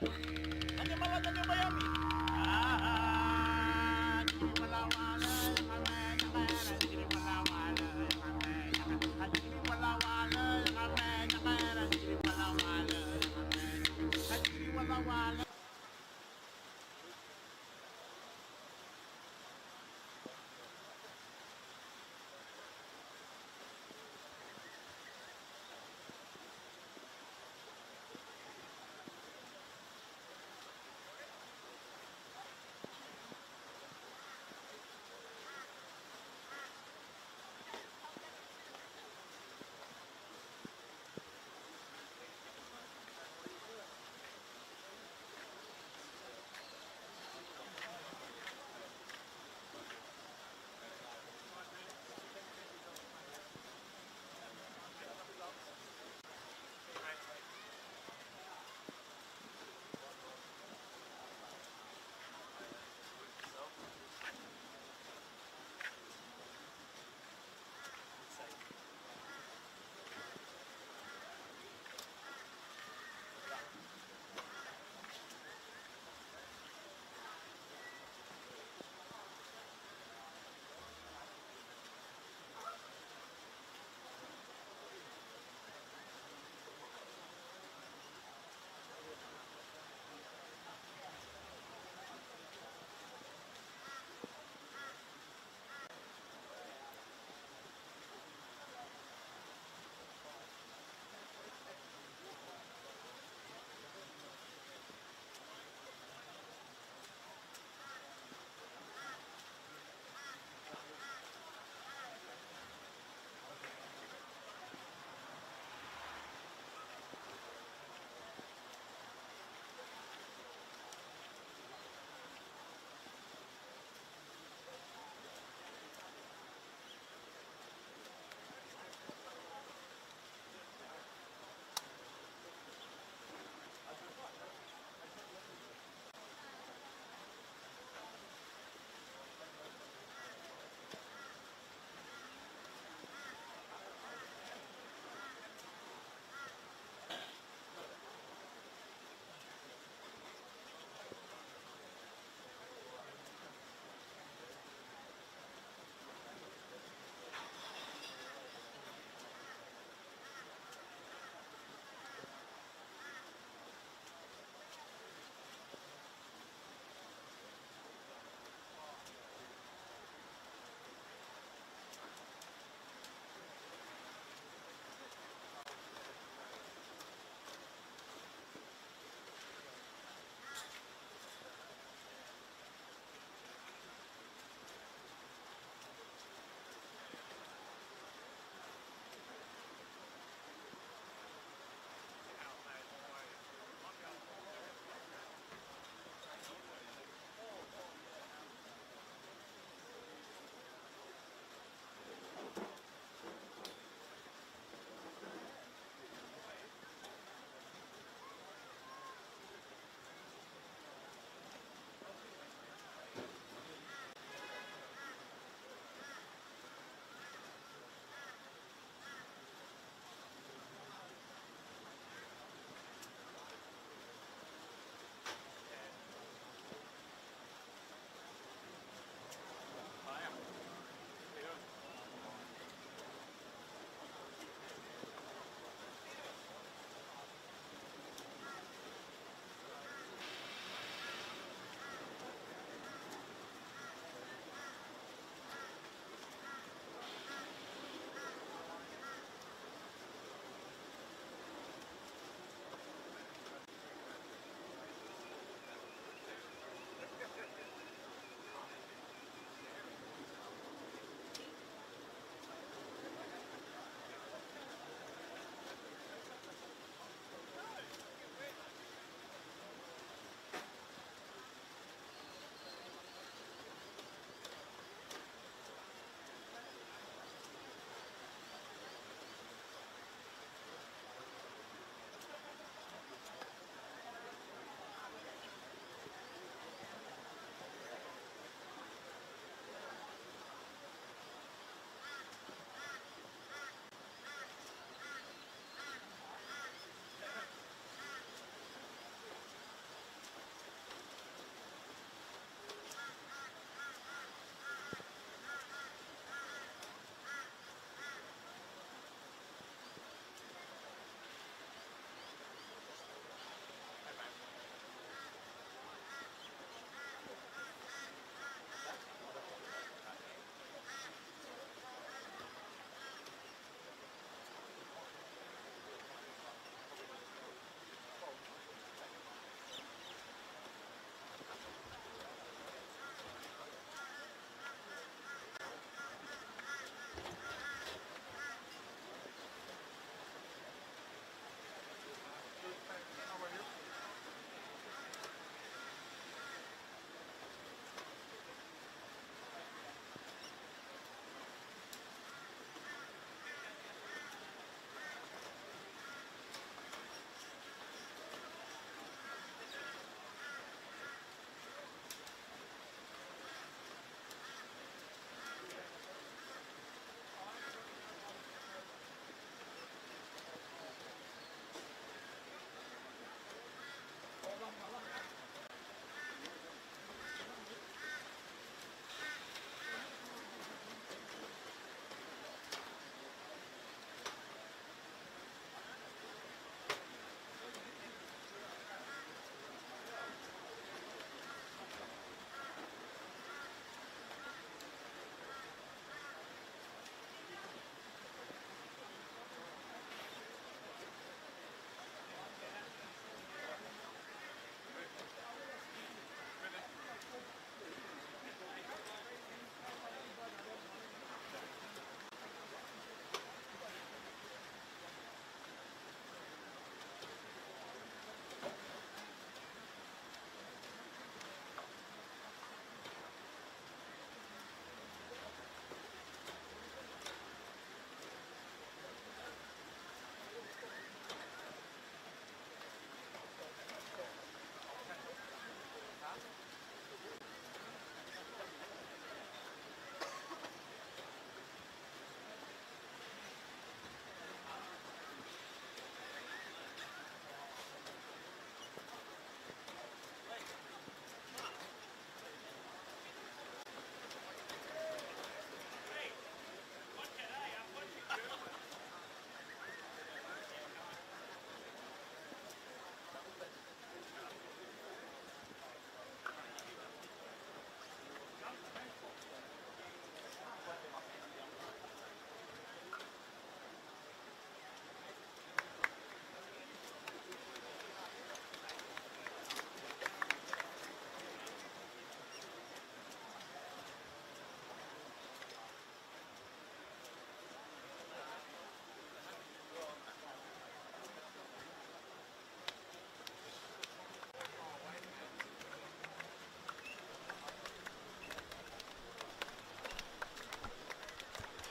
Nandiyan ba yan? Ah, di wala wala kami nakera, di wala wala kami nakera, di wala wala kami nakera, di wala wala kami, di wala wala.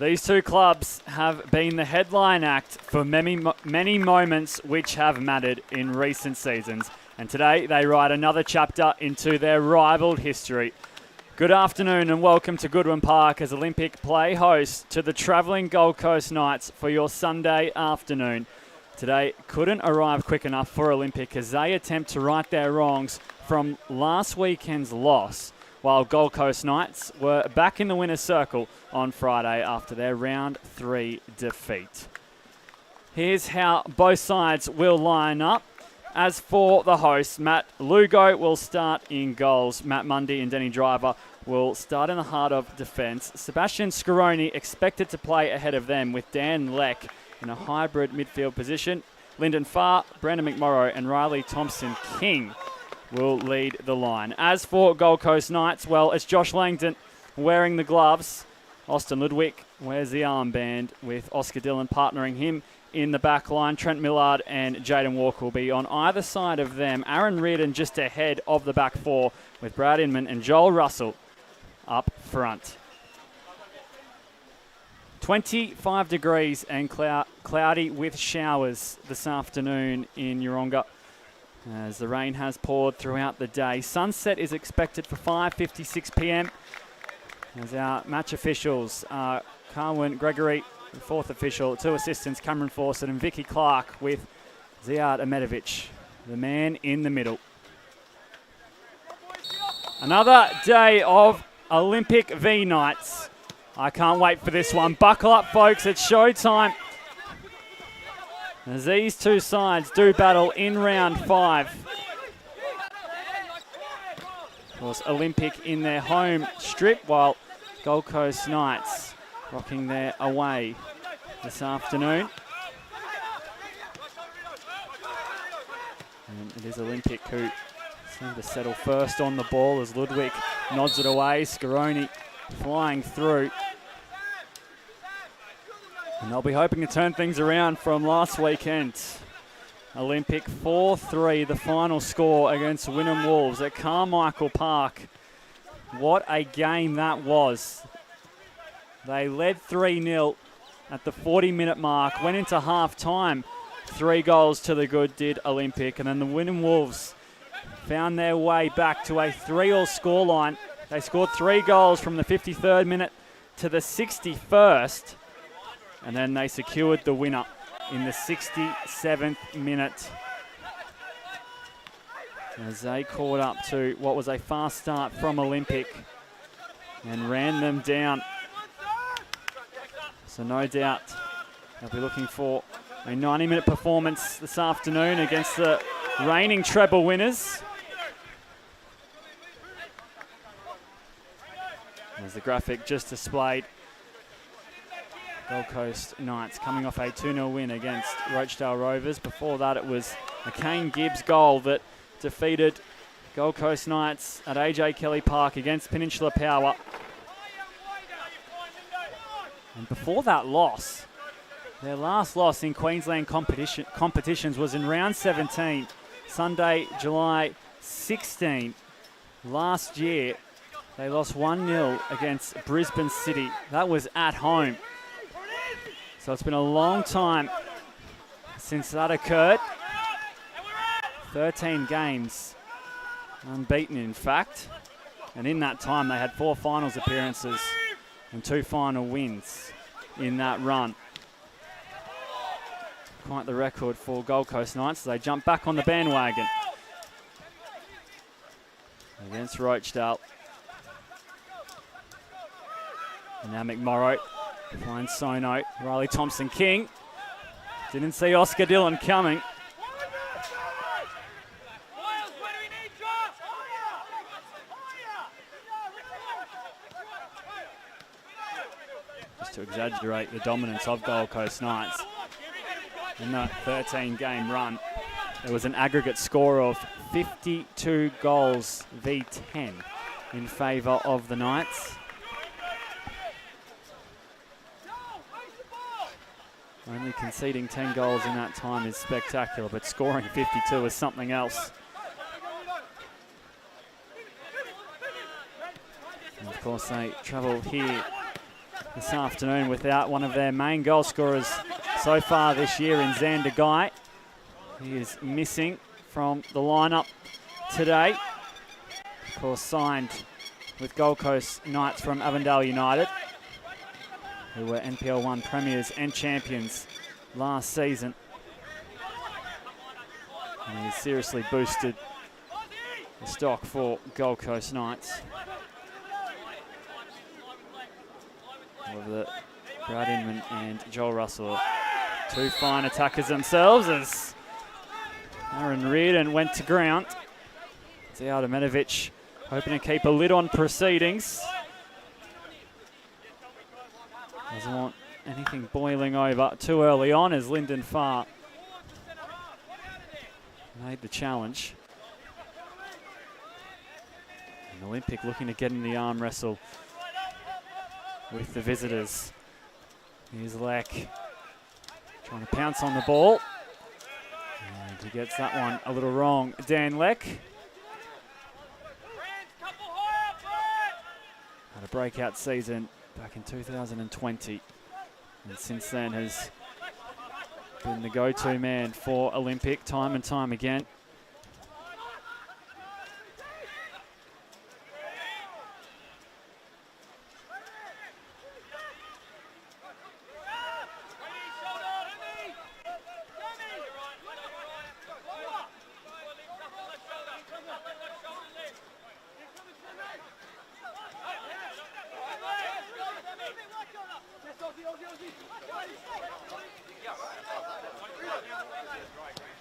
These two clubs have been the headline act for many moments which have mattered in recent seasons. And today they write another chapter into their rivaled history. Good afternoon and welcome to Goodwin Park as Olympic play host to the travelling Gold Coast Knights for your Sunday afternoon. Today couldn't arrive quick enough for Olympic as they attempt to right their wrongs from last weekend's loss, while Gold Coast Knights were back in the winner's circle on Friday after their round 3 defeat. Here's how both sides will line up. As for the hosts, Matt Lugo will start in goals. Matt Mundy and Denny Driver will start in the heart of defence. Sebastian Scaroni expected to play ahead of them with Dan Leck in a hybrid midfield position. Lyndon Farr, Brandon McMorrow and Riley Thompson-King will lead the line. As for Gold Coast Knights, well, it's Josh Langdon wearing the gloves. Austin Ludwig wears the armband with Oscar Dillon partnering him in the back line. Trent Millard and Jaden Walker will be on either side of them. Aaron Reardon just ahead of the back four with Brad Inman and Joel Russell up front. 25 degrees and cloudy with showers this afternoon in Yeronga, as the rain has poured throughout the day. Sunset is expected for 5:56 p.m. as our match officials are Carwin Gregory, the fourth official, two assistants Cameron Fawcett and Vicky Clark with Ziad Ahmedovich, the man in the middle. Another day of Olympic V Knights. I can't wait for this one. Buckle up, folks. It's showtime as these two sides do battle in round 5. Of course, Olympic in their home strip, while Gold Coast Knights rocking their away this afternoon. And it is Olympic who seem to settle first on the ball as Ludwig nods it away. Scaroni flying through. And they'll be hoping to turn things around from last weekend. Olympic 4-3, the final score against Wynnum Wolves at Carmichael Park. What a game that was. They led 3-0 at the 40-minute mark, went into half-time. 3 goals to the good did Olympic, and then the Wynnum Wolves found their way back to a 3-3 scoreline. They scored 3 goals from the 53rd minute to the 61st, and then they secured the winner in the 67th minute as they caught up to what was a fast start from Olympic and ran them down. So no doubt they'll be looking for a 90-minute performance this afternoon against the reigning treble winners. As the graphic just displayed, Gold Coast Knights coming off a 2-0 win against Rochdale Rovers. Before that, it was a Kane Gibbs goal that defeated Gold Coast Knights at AJ Kelly Park against Peninsula Power. And before that loss, their last loss in Queensland competitions was in round 17, Sunday, July 16. Last year, they lost 1-0 against Brisbane City. That was at home. So it's been a long time since that occurred. 13 games unbeaten, in fact. And in that time, they had 4 finals appearances and 2 final wins in that run. Quite the record for Gold Coast Knights as they jump back on the bandwagon against Rochdale. And now McMorrow finds Sono. Riley Thompson-King. Didn't see Oscar Dillon coming. Just to exaggerate the dominance of Gold Coast Knights. In that 13-game run, there was an aggregate score of 52 goals v 10 in favour of the Knights. Only conceding 10 goals in that time is spectacular, but scoring 52 is something else. And of course, they travel here this afternoon without one of their main goal scorers so far this year in Xander Guy. He is missing from the lineup today. Of course, signed with Gold Coast Knights from Avondale United, who were NPL 1 premiers and champions last season. And he's seriously boosted the stock for Gold Coast Knights. However, Brad Inman and Joel Russell are two fine attackers themselves as Aaron Reardon went to ground. Zijada Metovic hoping to keep a lid on proceedings. Doesn't want anything boiling over too early on as Lyndon Farr made the challenge. And Olympic looking to get in the arm wrestle with the visitors. Here's Leck trying to pounce on the ball. And he gets that one a little wrong. Dan Leck had a breakout season back in 2020. And since then has been the go-to man for Olympic time and time again.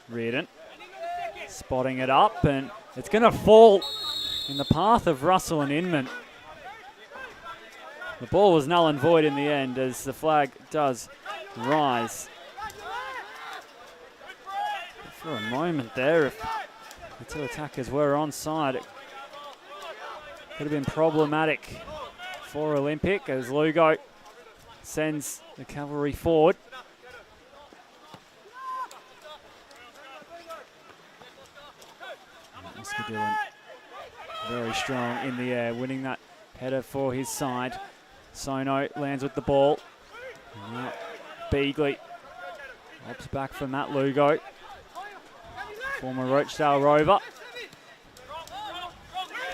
Reardon spotting it up, and it's going to fall in the path of Russell and Inman. The ball was null and void in the end as the flag does rise. For a moment there, if the two attackers were onside, it could have been problematic for Olympic as Lugo sends the cavalry forward. Oscar Dillon very strong in the air, winning that header for his side. Sono lands with the ball. Now Beagley hops back from that Lugo. Former Rochdale Rover.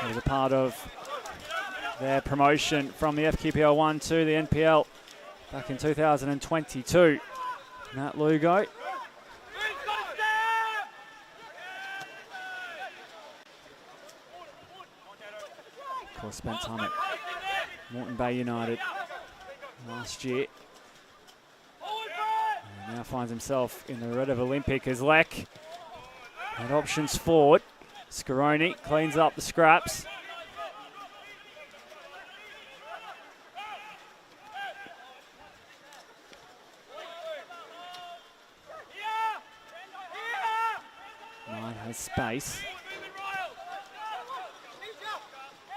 He was a part of their promotion from the FQPL 1 to the NPL back in 2022. Matt Lugo. Of course, spent time at Moreton Bay United last year. And now finds himself in the red of Olympic as Leck had options forward. Scaroni cleans up the scraps. Knight has space.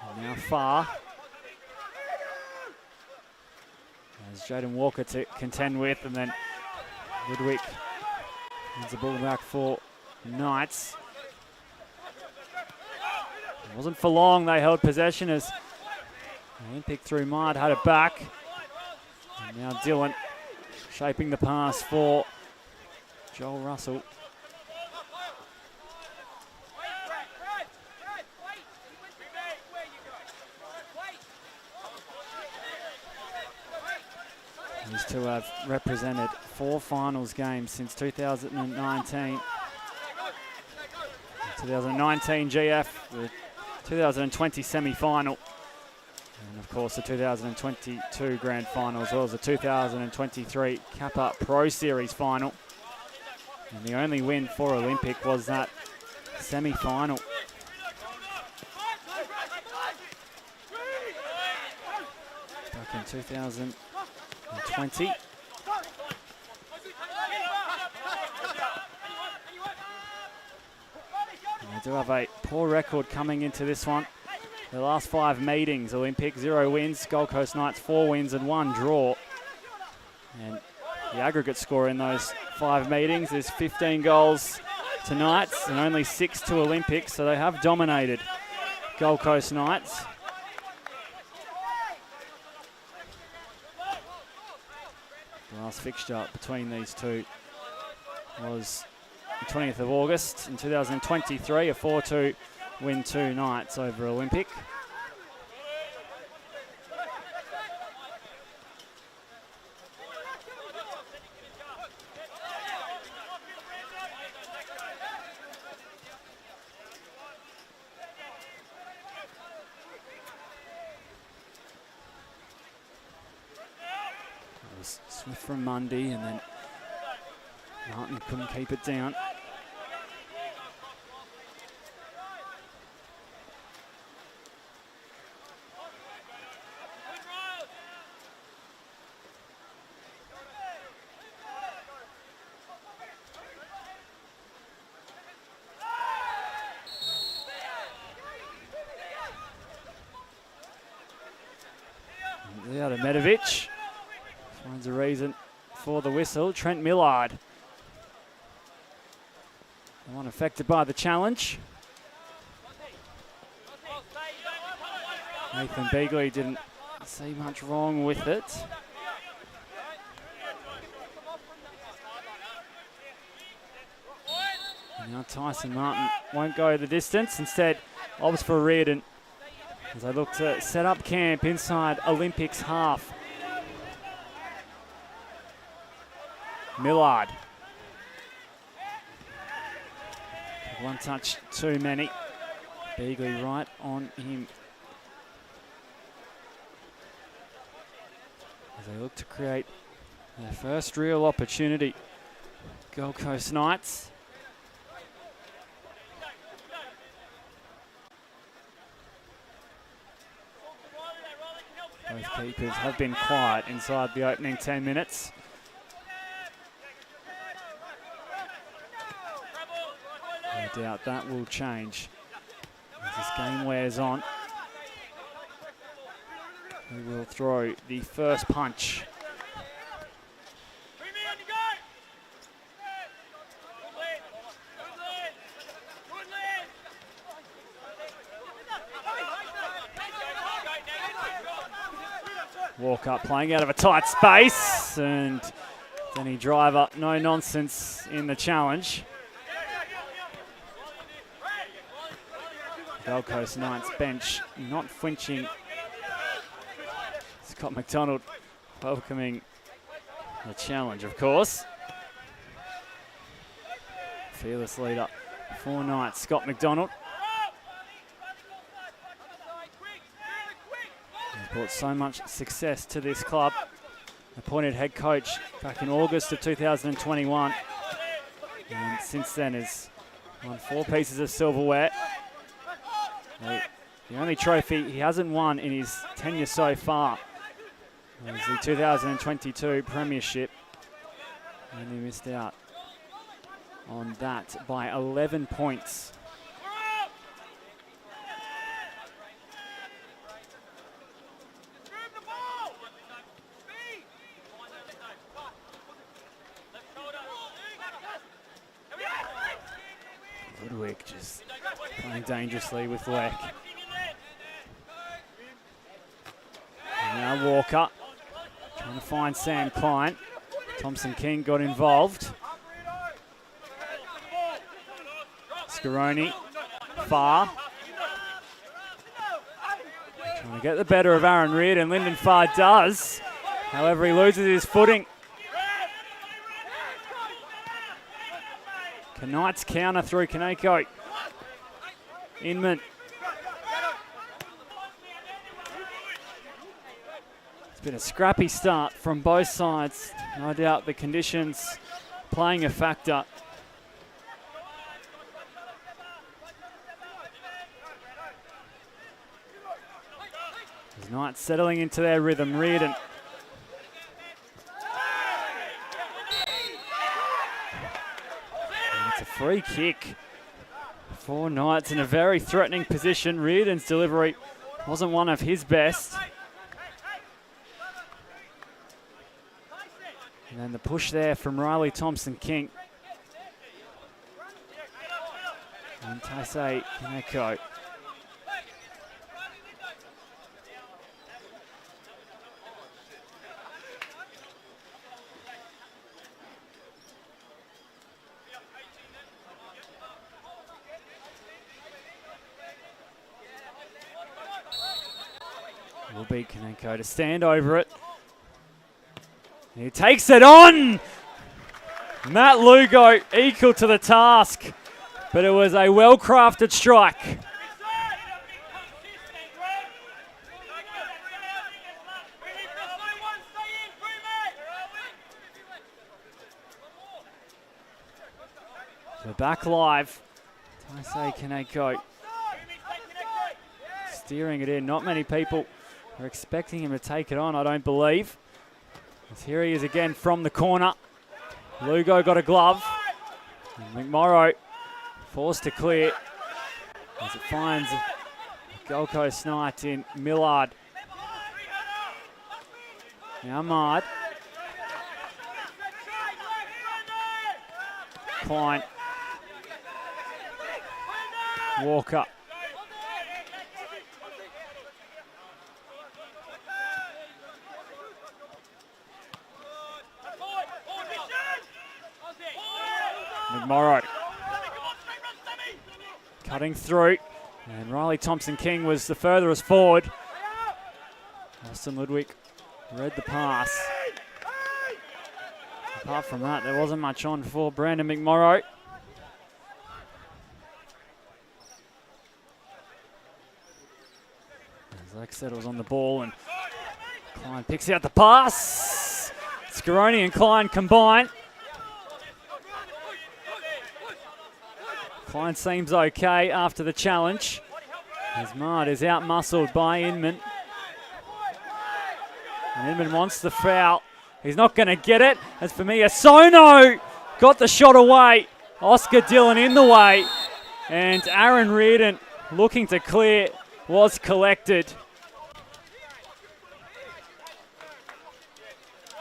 And now Farr. As Jaden Walker to contend with, and then Ludwig wins the ball back for Knights. It wasn't for long they held possession as Olympic through Mard had it back. And now Dillon shaping the pass for Joel Russell. These two have represented 4 finals games since 2019. 2019 GF, the 2020 semi-final, and of course the 2022 grand final, as well as the 2023 Kappa Pro Series final. And the only win for Olympic was that semi-final. Back in 2020. They do have a poor record coming into this one. The last 5 meetings, Olympic 0 wins, Gold Coast Knights 4 wins and 1 draw. And the aggregate score in those 5 meetings is 15 goals to Knights and only 6 to Olympic, so they have dominated Gold Coast Knights. Last fixture between these two was the 20th of August in 2023, a 4-2 win two nights over Olympic. Smith from Mundy, and then Martin couldn't keep it down. There to Medovic. Finds a reason for the whistle. Trent Millard. The one affected by the challenge. Nathan Beagley didn't see much wrong with it. And now Tyson Martin won't go the distance. Instead, opts for Reardon as they look to set up camp inside Olympics half. Millard. One touch too many. Beagley right on him. As they look to create their first real opportunity. Gold Coast Knights. Both keepers have been quiet inside the opening 10 minutes. No doubt that will change as this game wears on. We will throw the first punch. Walker playing out of a tight space, and Denny Driver, no nonsense in the challenge. Gold Coast Knights bench not flinching. Scott McDonald welcoming the challenge, of course. Fearless leader for Knights, Scott McDonald. He's brought so much success to this club. Appointed head coach back in August of 2021. And since then has won 4 pieces of silverware. The only trophy he hasn't won in his tenure so far was the 2022 Premiership, and he missed out on that by 11 points. Goodwick just playing dangerously with Leck. And now Walker trying to find Sam Klein. Thompson King got involved. Scaroni, Farr. Trying to get the better of Aaron Reardon. Lyndon Farr does. However, he loses his footing. Can Knights counter through Kaneko? Inman. It's been a scrappy start from both sides. No doubt the conditions playing a factor. As Knights settling into their rhythm. Reardon. And it's a free kick for Knights in a very threatening position. Reardon's delivery wasn't one of his best. And then the push there from Riley Thompson-King. And Taisei Kaneko. Will be Kaneko to stand over it. He takes it on! Matt Lugo equal to the task, but it was a well-crafted strike. So back live. Taisei Kaneko steering it in. Not many people are expecting him to take it on, I don't believe. As here he is again from the corner. Lugo got a glove. And McMorrow forced to clear as it finds Gold Coast Knights in Millard. Now Ahmad. Klein. Walker. McMorrow cutting through, and Riley Thompson-King was the furthest forward. Austin Ludwig read the pass. Apart from that, there wasn't much on for Brandon McMorrow. As Lex settles on the ball, and Klein picks out the pass. Scaroni and Klein combine. Klein seems okay after the challenge. As Mard is out-muscled by Inman. And Inman wants the foul. He's not going to get it. As for me, Sono got the shot away. Oscar Dillon in the way. And Aaron Reardon looking to clear was collected.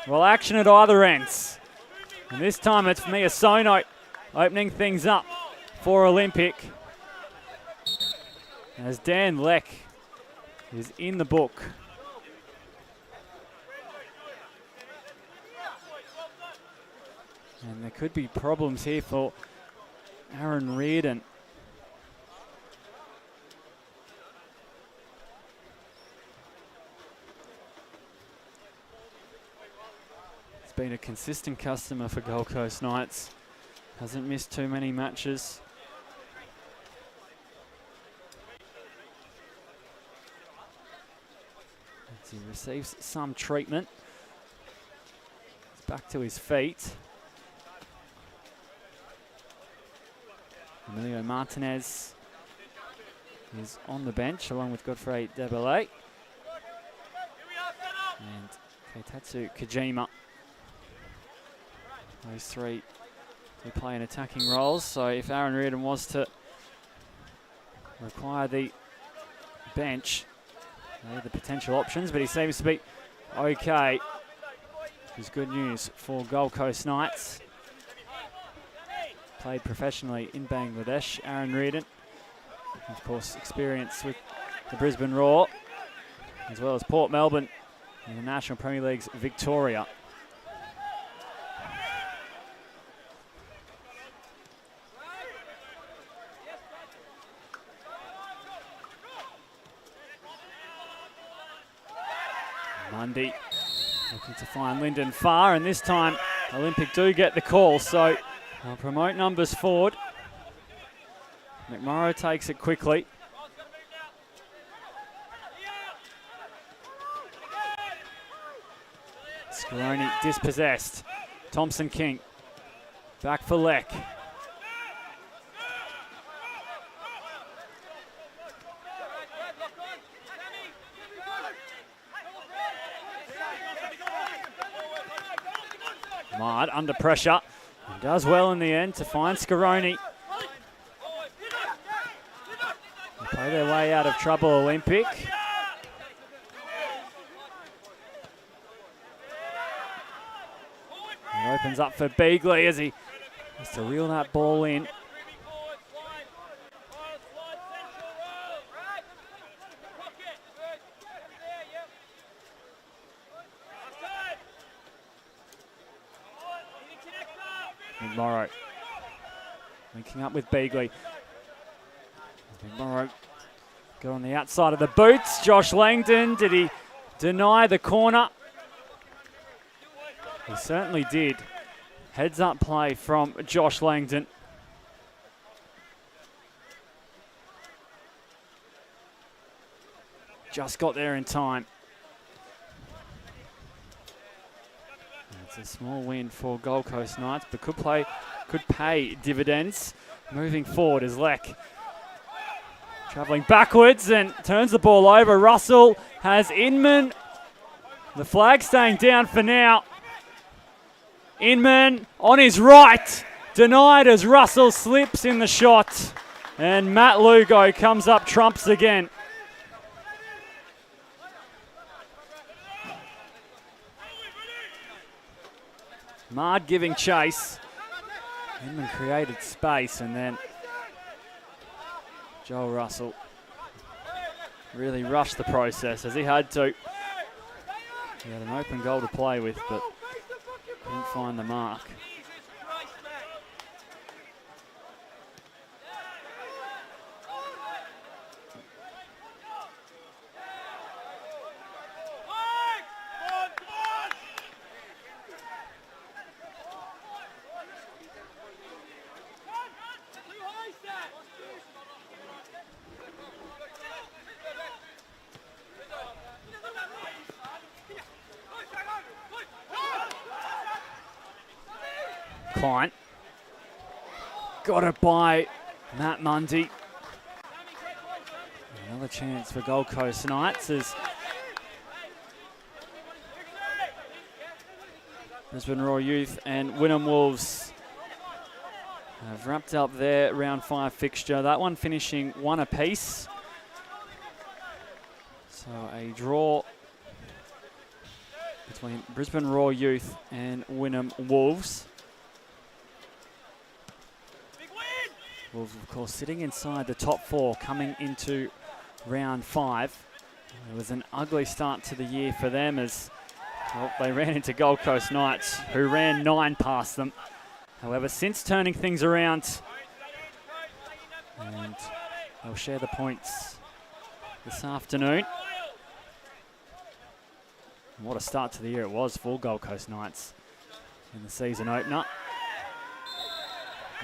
Well, action at either ends. And this time it's Mia Sono opening things up for Olympic. As Dan Leck is in the book. And there could be problems here for Aaron Reardon. He's been a consistent customer for Gold Coast Knights. Hasn't missed too many matches. As he receives some treatment. He's back to his feet. Emilio Martinez is on the bench along with Godfrey Debele and Keitatsu Kojima. Those three play in attacking roles, so if Aaron Reardon was to require the bench, they're the potential options, but he seems to be okay. Which is good news for Gold Coast Knights. Played professionally in Bangladesh, Aaron Reardon. Of course, experience with the Brisbane Roar, as well as Port Melbourne in the National Premier League's Victoria. Mundy looking to find Lyndon Farr, and this time Olympic do get the call, so they'll promote numbers forward. McMorrow takes it quickly. Scaroni dispossessed. Thompson-King back for Leck. Mard under pressure. And does well in the end to find Scaroni. They play their way out of trouble, Olympic. It opens up for Beagley as he has to reel that ball in. McMorrow linking up with Beagley. McMorrow got on the outside of the boots. Josh Langdon, did he deny the corner. He certainly did. Heads up play from Josh Langdon. Just got there in time. It's a small win for Gold Coast Knights, but could pay dividends moving forward as Leck travelling backwards and turns the ball over. Russell has Inman. The flag staying down for now. Inman on his right, denied as Russell slips in the shot. And Matt Lugo comes up trumps again. Mard giving chase. Inman created space, and then Joel Russell really rushed the process as he had to. He had an open goal to play with, but couldn't find the mark. Client. Got it by Matt Mundy. Another chance for Gold Coast Knights as Brisbane Royal Youth and Wynnum Wolves have wrapped up their round 5 fixture. That one finishing 1 apiece. So a draw between Brisbane Royal Youth and Wynnum Wolves. Wolves, of course, sitting inside the top 4 coming into round 5. It was an ugly start to the year for them as well, they ran into Gold Coast Knights, who ran 9 past them. However, since turning things around, and they'll share the points this afternoon. And what a start to the year it was for Gold Coast Knights in the season opener.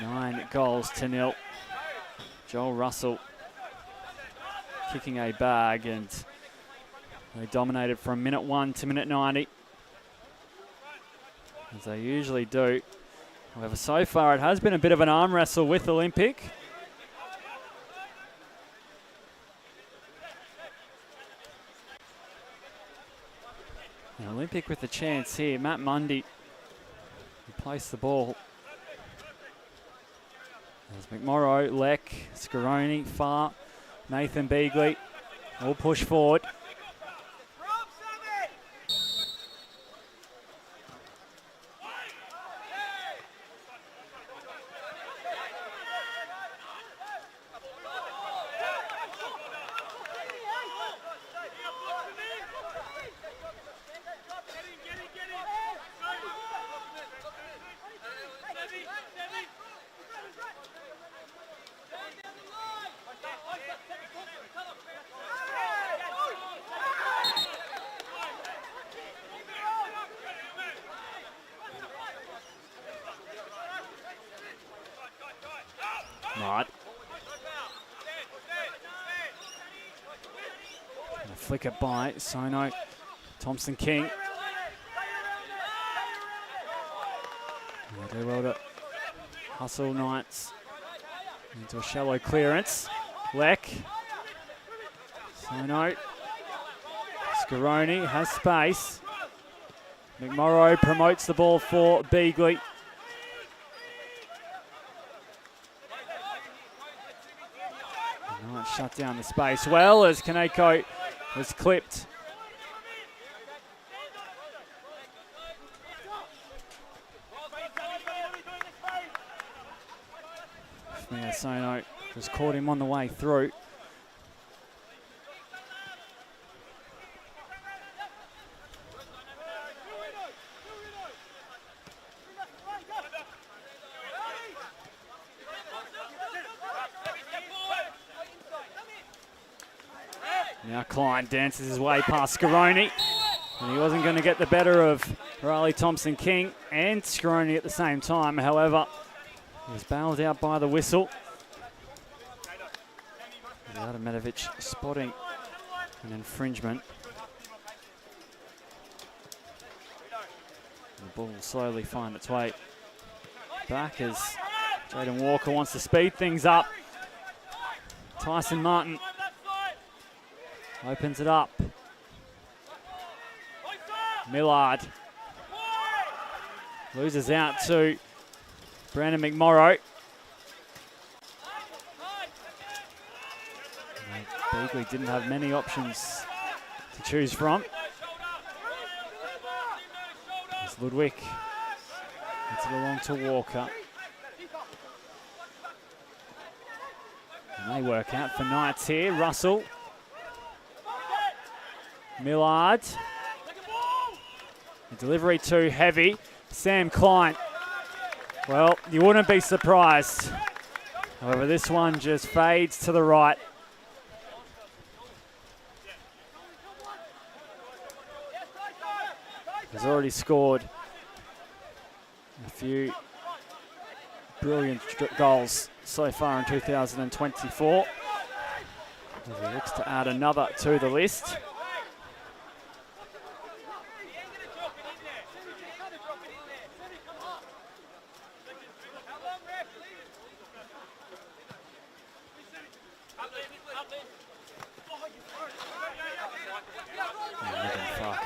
9-0. Joel Russell kicking a bag, and they dominated from minute 1 to minute 90, as they usually do. However, so far it has been a bit of an arm wrestle with Olympic. And Olympic with the chance here. Matt Mundy placed the ball. There's McMorrow, Leck, Scaroni, Far, Nathan Beagley, all push forward. Right. And a flick it by Sono, Thompson King. They do well to hustle Knights into a shallow clearance. Leck. Sono. Scaroni has space. McMorrow promotes the ball for Beagley. Shut down the space well as Kaneko was clipped. Sono just caught him on the way through. Now Klein dances his way past Scaroni. And he wasn't going to get the better of Riley Thompson-King and Scaroni at the same time. However, he was bailed out by the whistle. Adamovic spotting an infringement. The ball will slowly find its way back as Jaden Walker wants to speed things up. Tyson Martin opens it up. Millard loses out to Brandon McMorrow. Beagley didn't have many options to choose from. As Ludwig gets it along to Walker. And they work out for Knights here. Russell. Millard. The delivery too heavy. Sam Klein. Well, you wouldn't be surprised. However, this one just fades to the right. He's already scored a few brilliant goals so far in 2024. As he looks to add another to the list.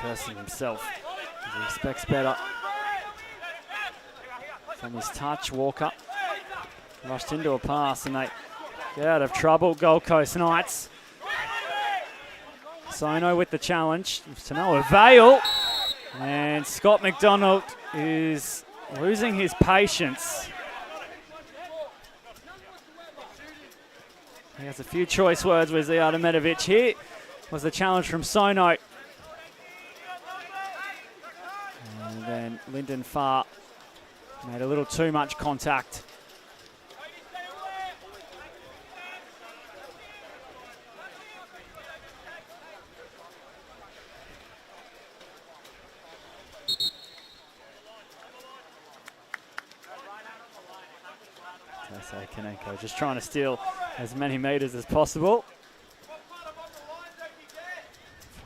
Cursing himself as he expects better from his touch. Walker rushed into a pass and they get out of trouble. Gold Coast Knights. Sono with the challenge to no avail, and Scott McDonald is losing his patience. He has a few choice words with Adamovic. Here was the challenge from Sono. And then Lyndon Farr made a little too much contact. Kaneko just trying to steal as many metres as possible.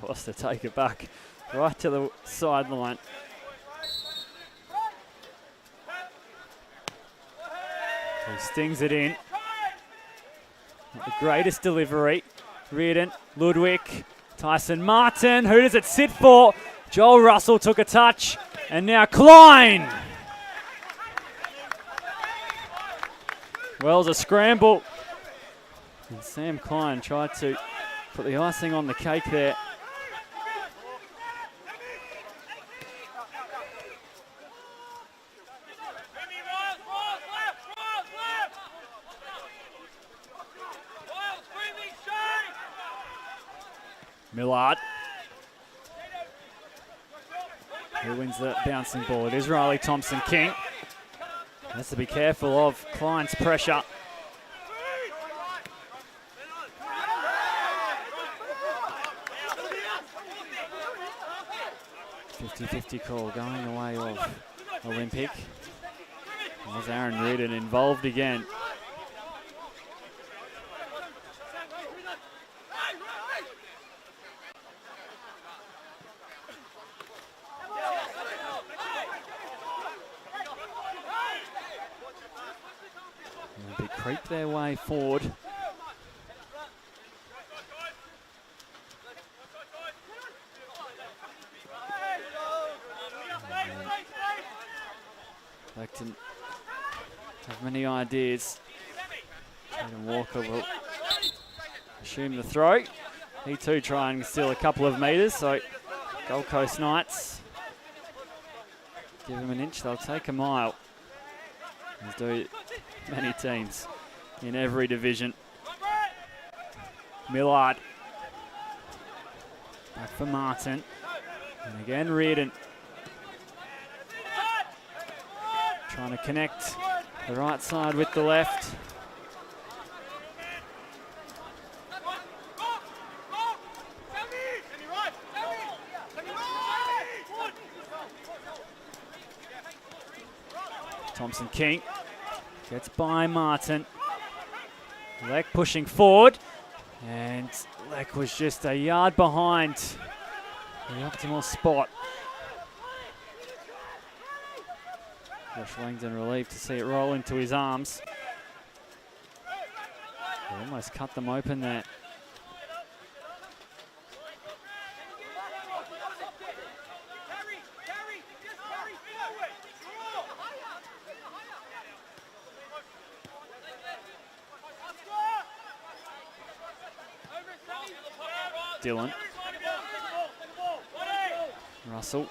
Forced to take it back right to the sideline. He stings it in. Not the greatest delivery. Reardon, Ludwig, Tyson Martin. Who does it sit for? Joel Russell took a touch. And now Klein. Well, it's a scramble. And Sam Klein tried to put the icing on the cake there. Millard. Who wins the bouncing ball? It is Riley Thompson-King. Has to be careful of Klein's pressure. 50-50 call going the way of Olympic. Was Aaron Reardon involved again? Olympic creep their way forward. Didn't have many ideas. Jaden Walker will assume the throw. He too trying to steal a couple of metres, so Gold Coast Knights give him an inch, they'll take a mile. As do many teams in every division. Millard. Back for Martin. And again Reardon. Trying to connect the right side with the left. Thompson King gets by Martin. Leck pushing forward, and Leck was just a yard behind the optimal spot. Josh Langdon relieved to see it roll into his arms. He almost cut them open there. Dylan. Russell.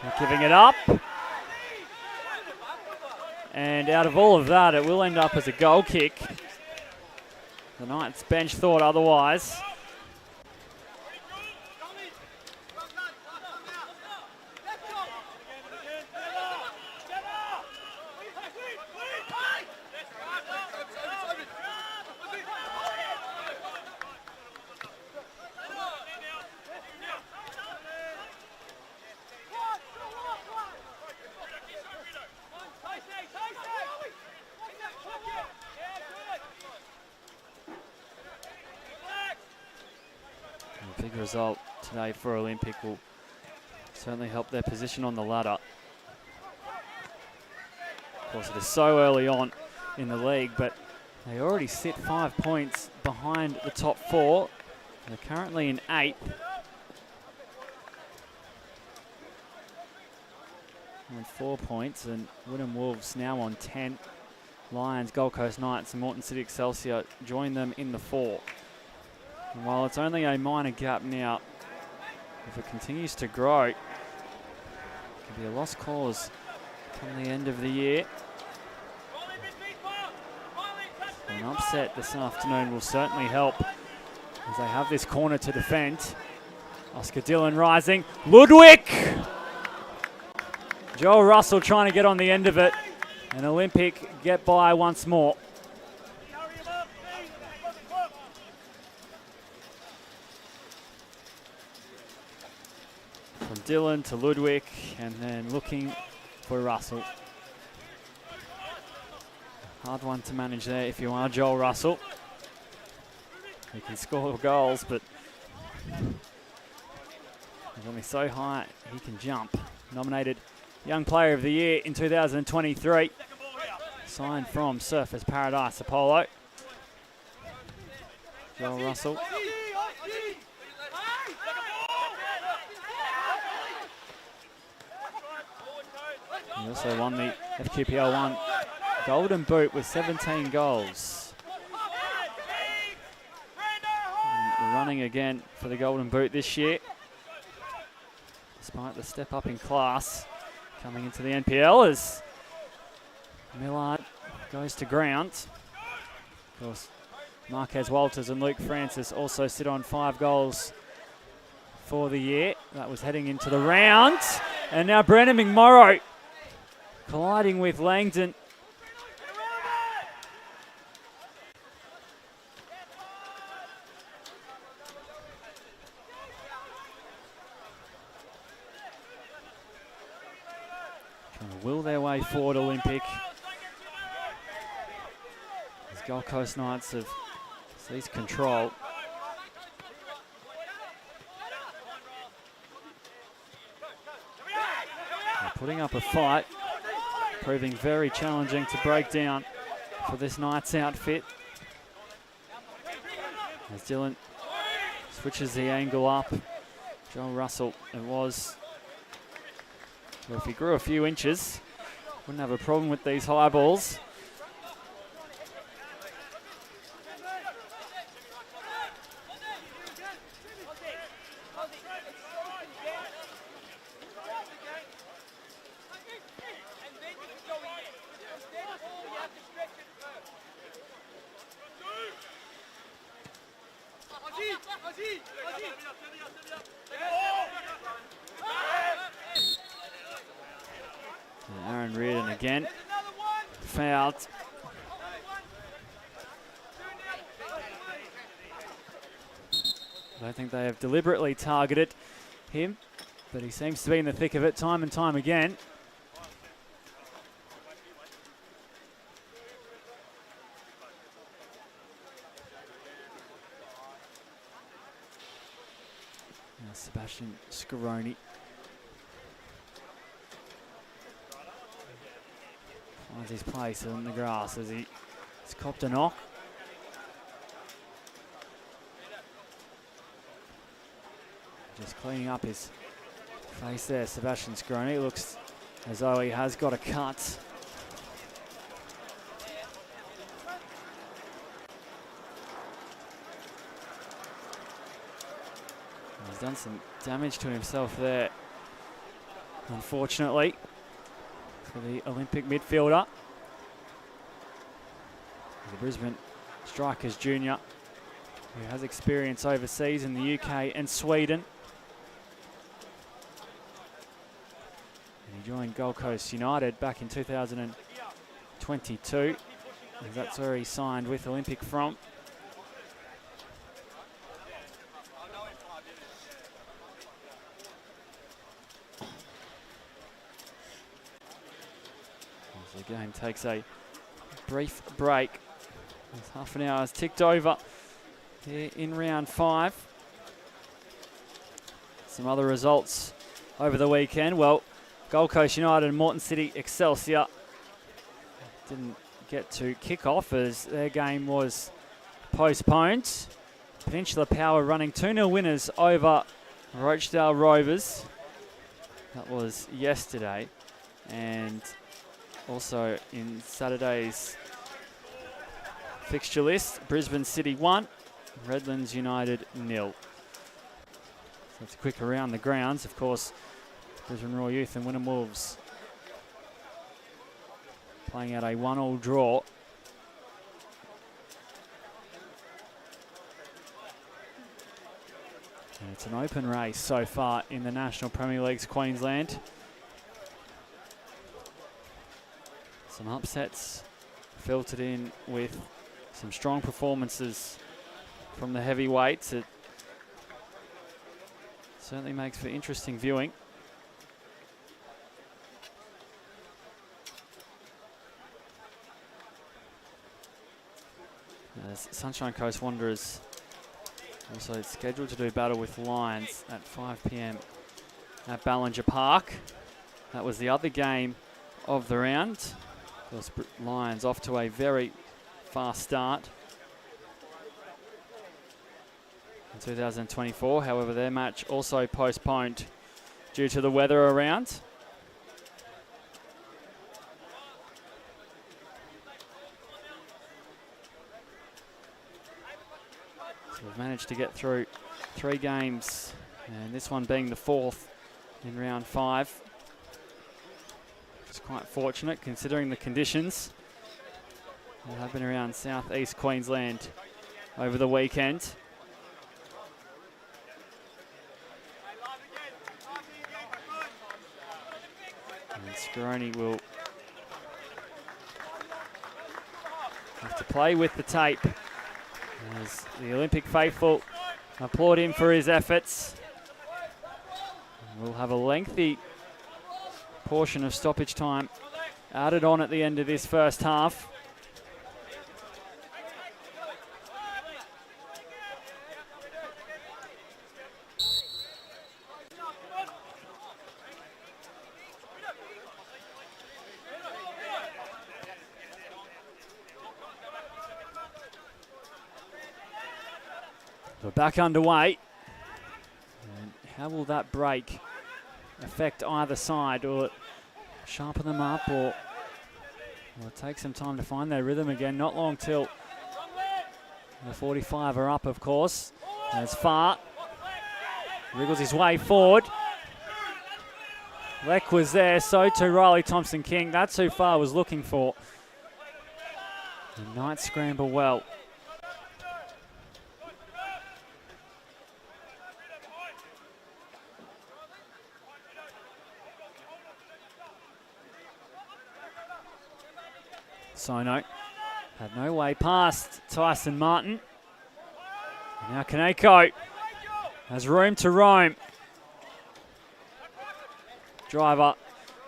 Not giving it up. And out of all of that, it will end up as a goal kick. The Knights bench thought otherwise. Big result today for Olympic will certainly help their position on the ladder. Of course, it is so early on in the league, but they already sit 5 points behind the top four. They're currently in 8th. On 4 points, and Woodham Wolves now on 10. Lions, Gold Coast Knights and Moreton City Excelsior join them in the 4. And while it's only a minor gap now, if it continues to grow, it could be a lost cause come the end of the year. An upset this afternoon will certainly help as they have this corner to defend. Oscar Dillon rising. Ludwig! Joel Russell trying to get on the end of it. And Olympic get by once more. From Dillon to Ludwig, and then looking for Russell. Hard one to manage there if you are Joel Russell. He can score goals, but he's only so high he can jump. Nominated Young Player of the Year in 2023. Signed from Surfers Paradise Apollo. Joel Russell. He also won the FQPL 1 Golden Boot with 17 goals. And the running again for the Golden Boot this year. Despite the step up in class coming into the NPL as Millard goes to ground. Of course, Marquez Walters and Luke Francis also sit on 5 goals for the year. That was heading into the round. And now Brendan McMorrow colliding with Langdon. Trying to will their way forward, Olympic. As Gold Coast Knights have seized control. They're putting up a fight. Proving very challenging to break down for this Knights outfit. As Dillon switches the angle up. Joel Russell, it was. Well, if he grew a few inches, wouldn't have a problem with these high balls. And Aaron Reardon again, fouled. I don't think they have deliberately targeted him, but he seems to be in the thick of it time and time again. Sebastian Scaroni finds his place in the grass as he's copped a knock. Just cleaning up his face there, Sebastian Scaroni. Looks as though he has got a cut. He's done some damage to himself there, unfortunately, for the Olympic midfielder. The Brisbane Strikers junior, who has experience overseas in the UK and Sweden. And he joined Gold Coast United back in 2022. And that's where he signed with Olympic from. As the game takes a brief break. As half an hour has ticked over here in round 5. Some other results over the weekend. Well, Gold Coast United and Moreton City Excelsior didn't get to kick off as their game was postponed. Peninsula Power running 2-0 winners over Rochdale Rovers. That was yesterday. And also in Saturday's fixture list, Brisbane City 1, Redlands United 0. So it's a quick around the grounds. Of course, Brisbane Royal Youth and Wynnum Wolves playing out a 1-1 draw. And it's an open race so far in the National Premier League's Queensland. Some upsets filtered in with some strong performances from the heavyweights. It certainly makes for interesting viewing. As Sunshine Coast Wanderers also scheduled to do battle with Lions at 5 p.m. at Ballinger Park. That was the other game of the round. Of course, Lions off to a very fast start in 2024. However, their match also postponed due to the weather around. So we've managed to get through 3 games, and this one being the 4th in round 5. It's quite fortunate considering the conditions that have been around southeast Queensland over the weekend. And Scaroni will have to play with the tape as the Olympic faithful applaud him for his efforts. And we'll have a lengthy portion of stoppage time added on at the end of this first half. We're back underway. And how will that break affect either side? Will it sharpen them up, or will it take some time to find their rhythm again? Not long till the 45 are up, of course. As Far wriggles his way forward. Leck was there, so too Riley Thompson-King. That's who Far was looking for. The Knights scramble well. Sono had no way past Tyson Martin. And now Kaneko has room to roam. Driver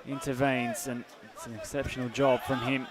intervenes, and it's an exceptional job from him.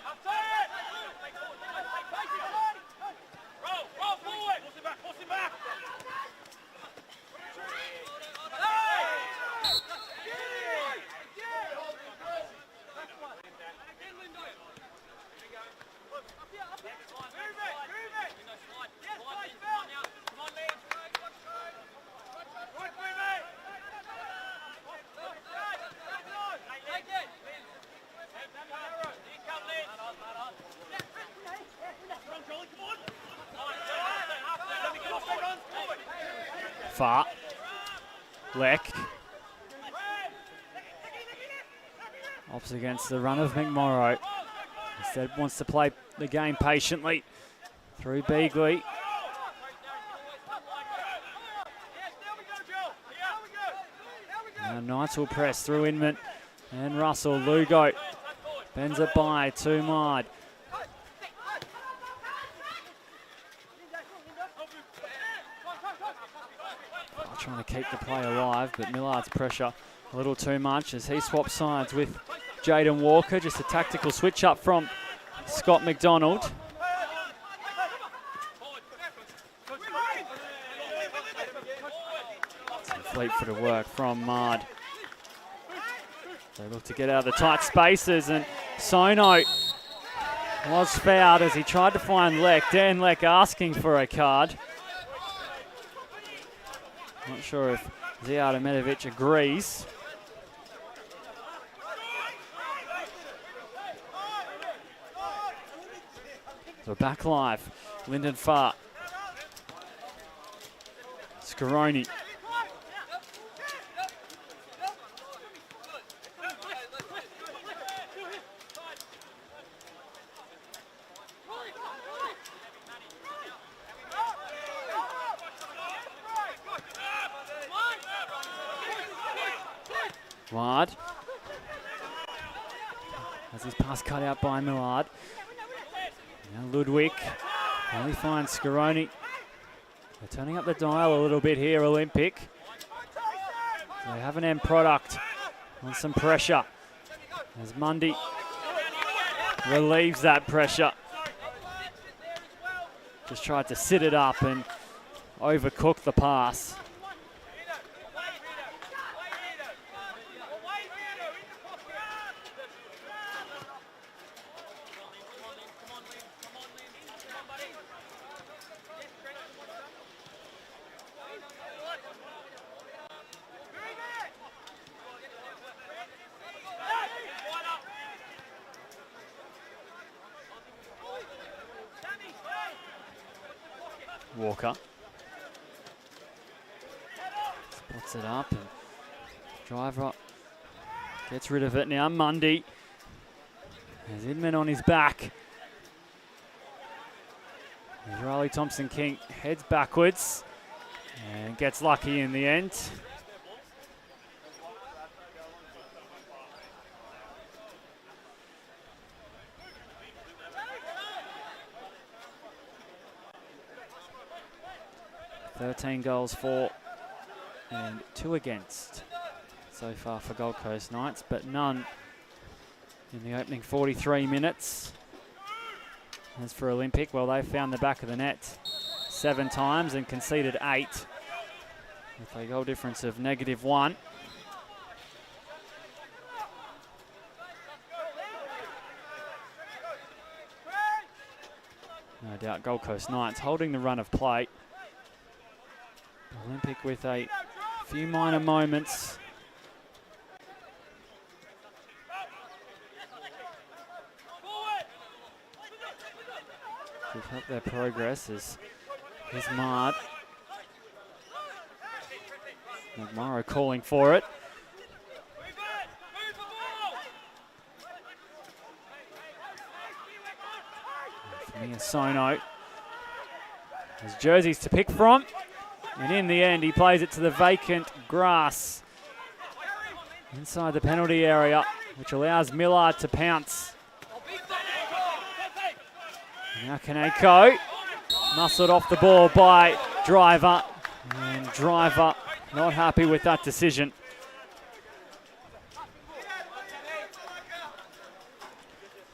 Far. Leck. Opts against the run of McMorrow. Instead wants to play the game patiently through Beagley. Now Knights will press through Inman and Russell. Lugo bends it by to Mard. Trying to keep the play alive, but Millard's pressure a little too much as he swaps sides with Jaden Walker. Just a tactical switch up from Scott McDonald. Some fleet-footed work from Mard. They look to get out of the tight spaces, and Sono was fouled as he tried to find Leck. Dan Leck asking for a card. Not sure if Zijad Ahmetovic agrees. So back live, Lyndon Farr. Scaroni. Millard. As his pass cut out by Millard. Now Ludwig only finds Scaroni. They're turning up the dial a little bit here, Olympic. They have an end product on some pressure. As Mundy relieves that pressure. Just tried to sit it up and overcook the pass. Walker spots it up and driver gets rid of it now. Mundy has Inman on his back. As Riley Thompson-King heads backwards and gets lucky in the end. $13 goals for and 2 against so far for Gold Coast Knights, but none in the opening 43 minutes. As for Olympic, well, they found the back of the net 7 times and conceded 8 with a goal difference of -1. No doubt Gold Coast Knights holding the run of play. Olympic with a few minor moments. Keep up their progress as here's Mard. McMorrow calling for it. Mia Sono has jerseys to pick from. And in the end, he plays it to the vacant grass inside the penalty area, which allows Millard to pounce. Now Kaneko muscled off the ball by Driver, and Driver not happy with that decision.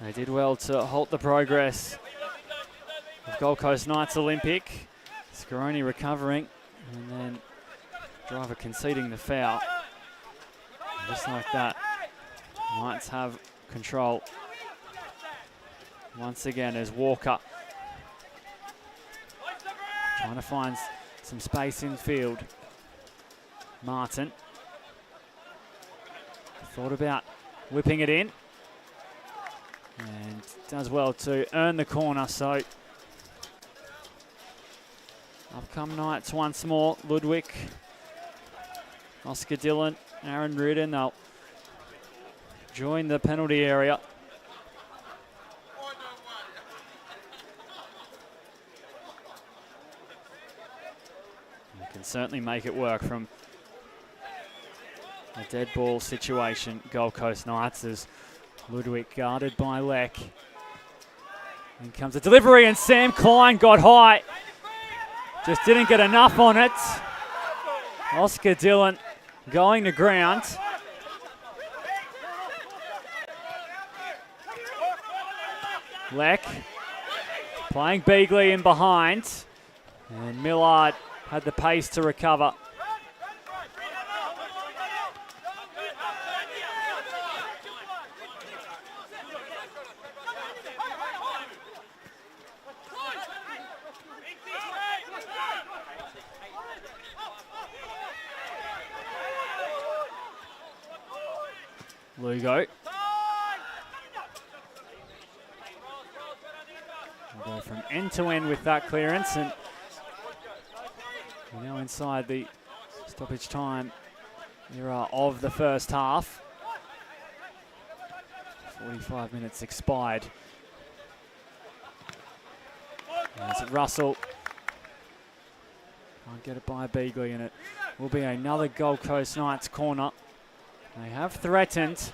They did well to halt the progress of Gold Coast Knights Olympic. Scaroni recovering. And then Driver conceding the foul. And just like that, Knights have control once again as Walker trying to find some space in field. Martin thought about whipping it in and does well to earn the corner, so up come Knights once more. Ludwig, Oscar Dillon, Aaron Reardon, they'll join the penalty area. You can certainly make it work from a dead ball situation. Gold Coast Knights as Ludwig guarded by Leck. In comes a delivery and Sam Klein got high. Just didn't get enough on it. Oscar Dillon going to ground. Leck playing Beagley in behind. And Millard had the pace to recover. Lugo. We'll go from end to end with that clearance, and we're now inside the stoppage time era of the first half. 45 minutes expired. There's Russell. Can't get it by Beagley, and it will be another Gold Coast Knights corner. They have threatened.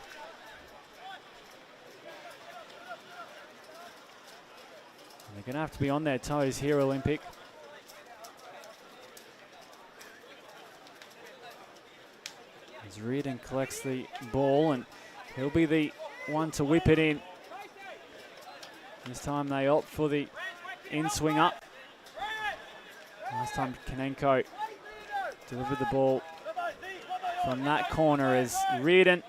They're going to have to be on their toes here, Olympic. As Reardon collects the ball, and he'll be the one to whip it in. This time they opt for the in-swing up. Last time Kanenko delivered the ball from that corner as Reardon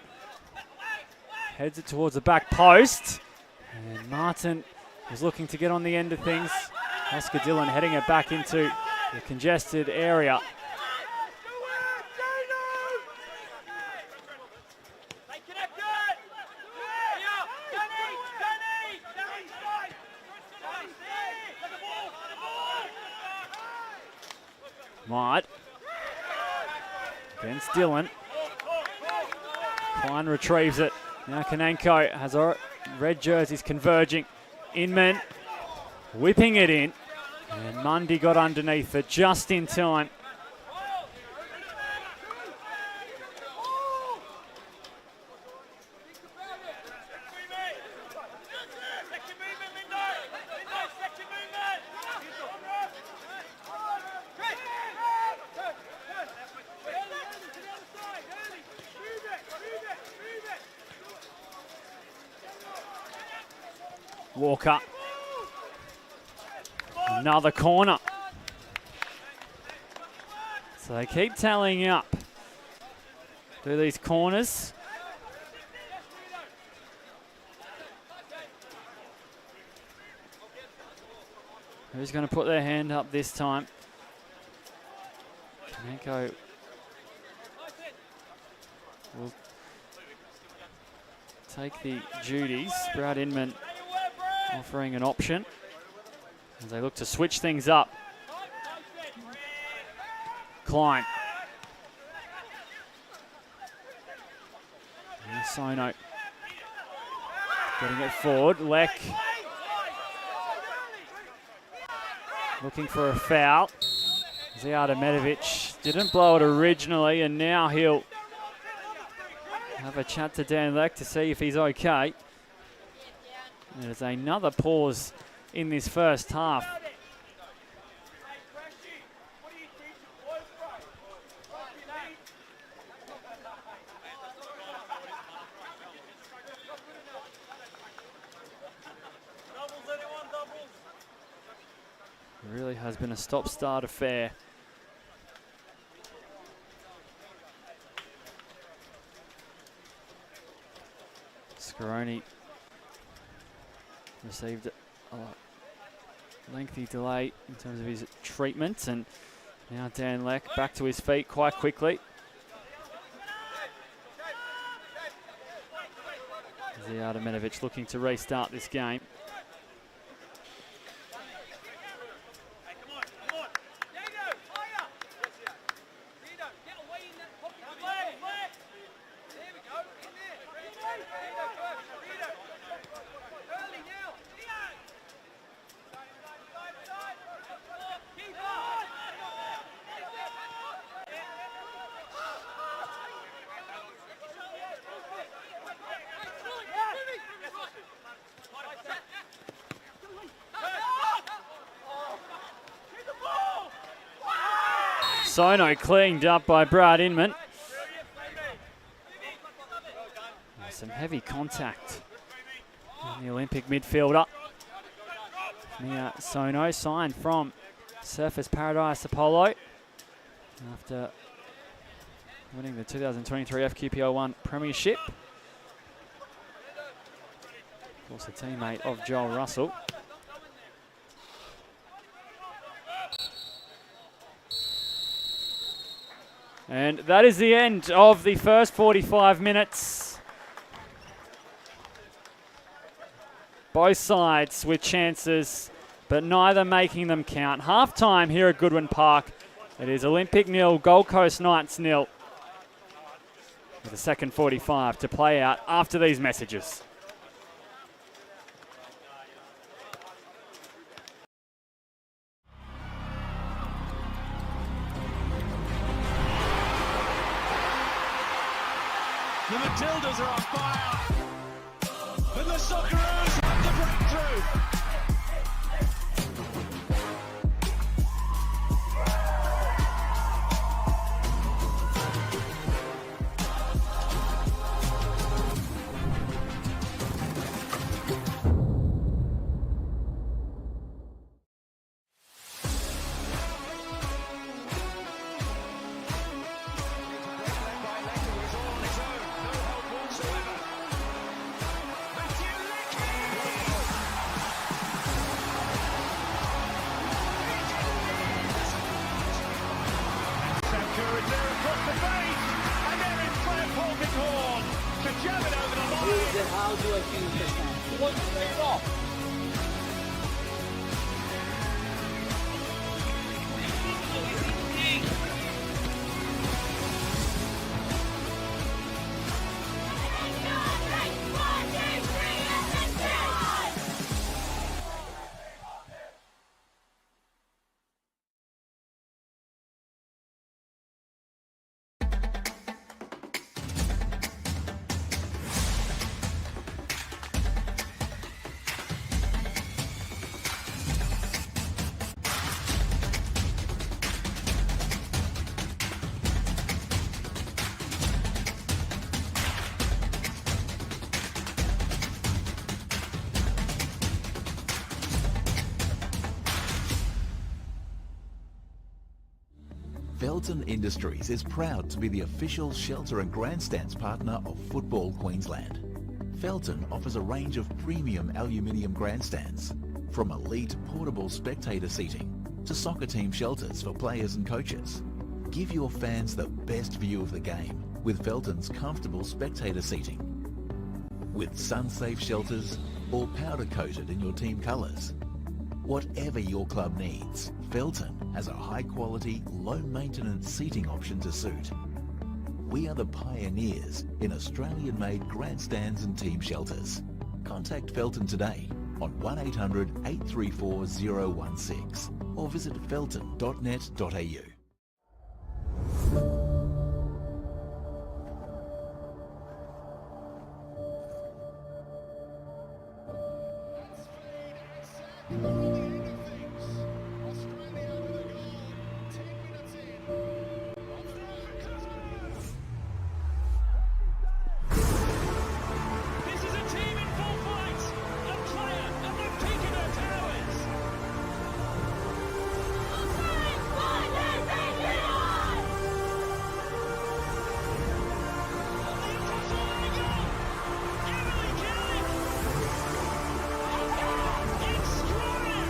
heads it towards the back post. And Martin was looking to get on the end of things. Oscar Dillon heading it back into the congested area. Mott against Dillon. Klein retrieves it. Now Kanenko has our red jerseys converging. Inman whipping it in. And Mundy got underneath it just in time. Walker. Another corner. So they keep tallying up through these corners. Who's going to put their hand up this time? Kanenko will take the duties. Brad Inman offering an option as they look to switch things up. Klein. And Sono getting it forward. Leck looking for a foul. Zijada Medovic didn't blow it originally, and now he'll have a chat to Dan Leck to see if he's okay. There's another pause in this first half. It really has been a stop-start affair. Scaroni received a lengthy delay in terms of his treatment, and now Dan Leck back to his feet quite quickly. Zijada Medovic looking to restart this game. Sono cleaned up by Brad Inman. Some heavy contact on the Olympic midfielder. Mia Sono signed from Surfers Paradise Apollo after winning the 2023 FQPL 1 Premiership. Of course, a teammate of Joel Russell. And that is the end of the first 45 minutes. Both sides with chances, but neither making them count. Half-time here at Goodwin Park. It is Olympic 0, Gold Coast Knights 0. With the second 45 to play out after these messages. The Matildas are on fire, and the Socceroos have the breakthrough. How do I finish this match? One straight off. Felton Industries is proud to be the official shelter and grandstands partner of Football Queensland. Felton offers a range of premium aluminium grandstands, from elite portable spectator seating to soccer team shelters for players and coaches. Give your fans the best view of the game with Felton's comfortable spectator seating. With sun-safe shelters or powder-coated in your team colours. Whatever your club needs, Felton has a high-quality, low-maintenance seating option to suit. We are the pioneers in Australian-made grandstands and team shelters. Contact Felton today on 1800 834 016 or visit felton.net.au. Extraordinary!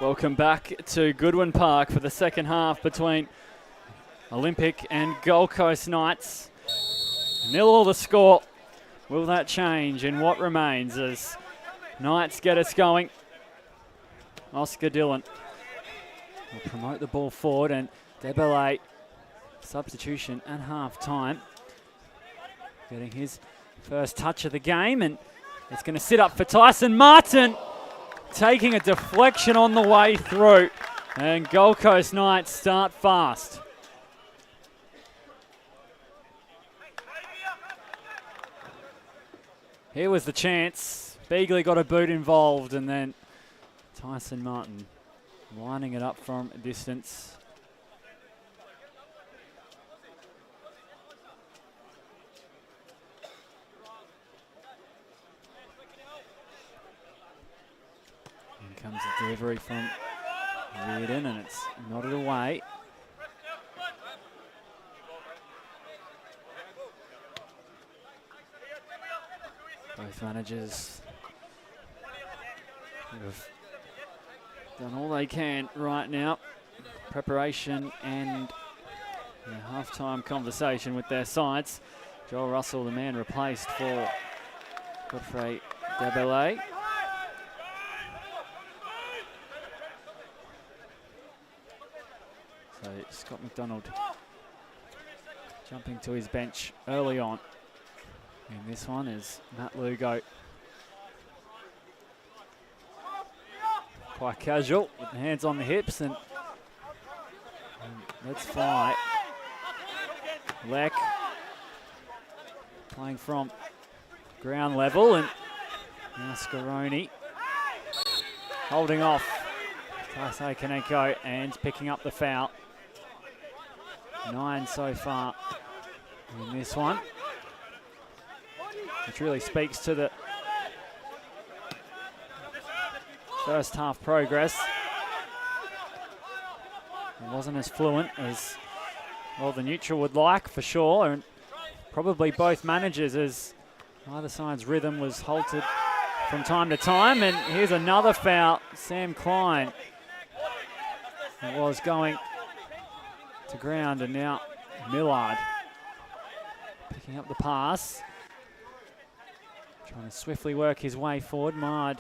Welcome back to Goodwin Park for the second half between Olympic and Gold Coast Knights. 0-0 the score. Will that change in what remains as Knights get us going? Oscar Dillon will promote the ball forward, and Debele substitution at half time. Getting his first touch of the game, and it's going to sit up for Tyson Martin. Taking a deflection on the way through, and Gold Coast Knights start fast. Here was the chance. Beagley got a boot involved, and then Tyson Martin lining it up from a distance. Comes the delivery from Reardon, and it's nodded away. Both managers have done all they can right now. Preparation and a half-time conversation with their sides. Joel Russell, the man replaced for Godfrey Debele. So Scott McDonald jumping to his bench early on. And this one is Matt Lugo. Quite casual with the hands on the hips, and let's fly. Leck playing from ground level, and now Scaroni holding off Taisei Kaneko and picking up the foul. 9 so far in this one, which really speaks to the first half progress. It wasn't as fluent as, well, the neutral would like, for sure, and probably both managers, as either side's rhythm was halted from time to time. And here's another foul. Sam Klein was going to ground, and now Millard picking up the pass, trying to swiftly work his way forward. Mard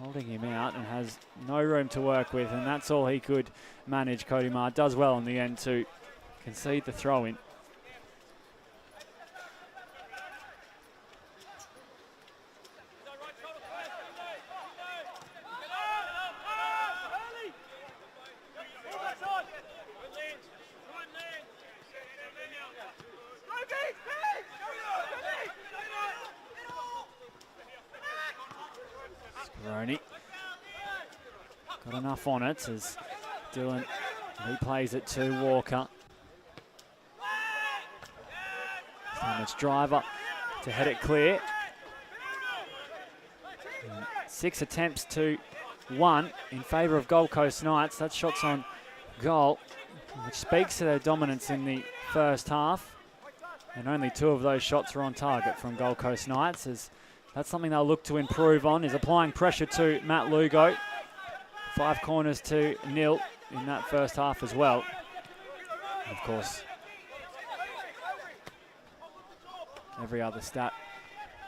holding him out and has no room to work with, and that's all he could manage. Cody Mard does well in the end to concede the throw-in. Got enough on it as Dillon replays it to Walker. So it's Driver to head it clear. And 6 attempts to 1 in favour of Gold Coast Knights. That's shots on goal, which speaks to their dominance in the first half. And only 2 of those shots were on target from Gold Coast Knights, as that's something they'll look to improve on, is applying pressure to Matt Lugo. 5 corners to 0 in that first half as well. And of course, every other stat,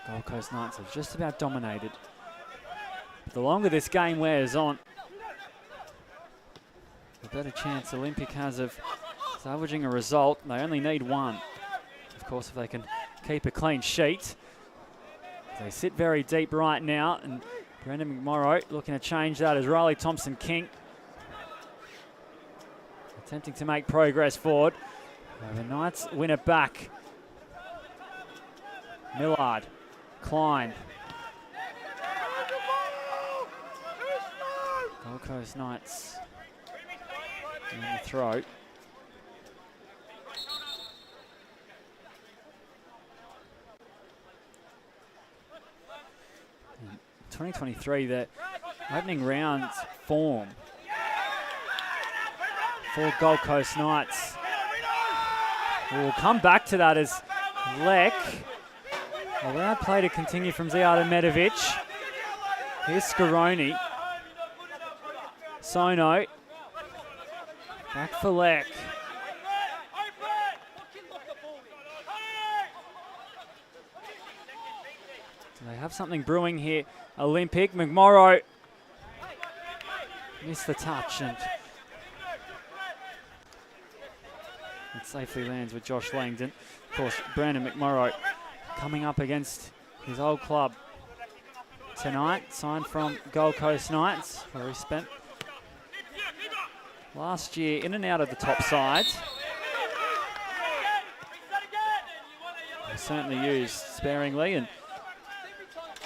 Gold Coast Knights have just about dominated. But the longer this game wears on, the better chance Olympic has of salvaging a result. They only need 1. Of course, if they can keep a clean sheet. They sit very deep right now, and Brendan McMorrow looking to change that as Riley Thompson-King attempting to make progress forward. The Knights win it back. Millard, Klein. Gold Coast Knights in the throw. 2023, the opening round form for Gold Coast Knights. We'll come back to that as Leck allowed play to continue from Zijada Medovic. Here's Scaroni. Sono. Back for Leck. Do they have something brewing here? Olympic. McMorrow missed the touch and it safely lands with Josh Langdon. Of course, Brandon McMorrow coming up against his old club tonight, signed from Gold Coast Knights, where he spent last year in and out of the top sides. He certainly used sparingly and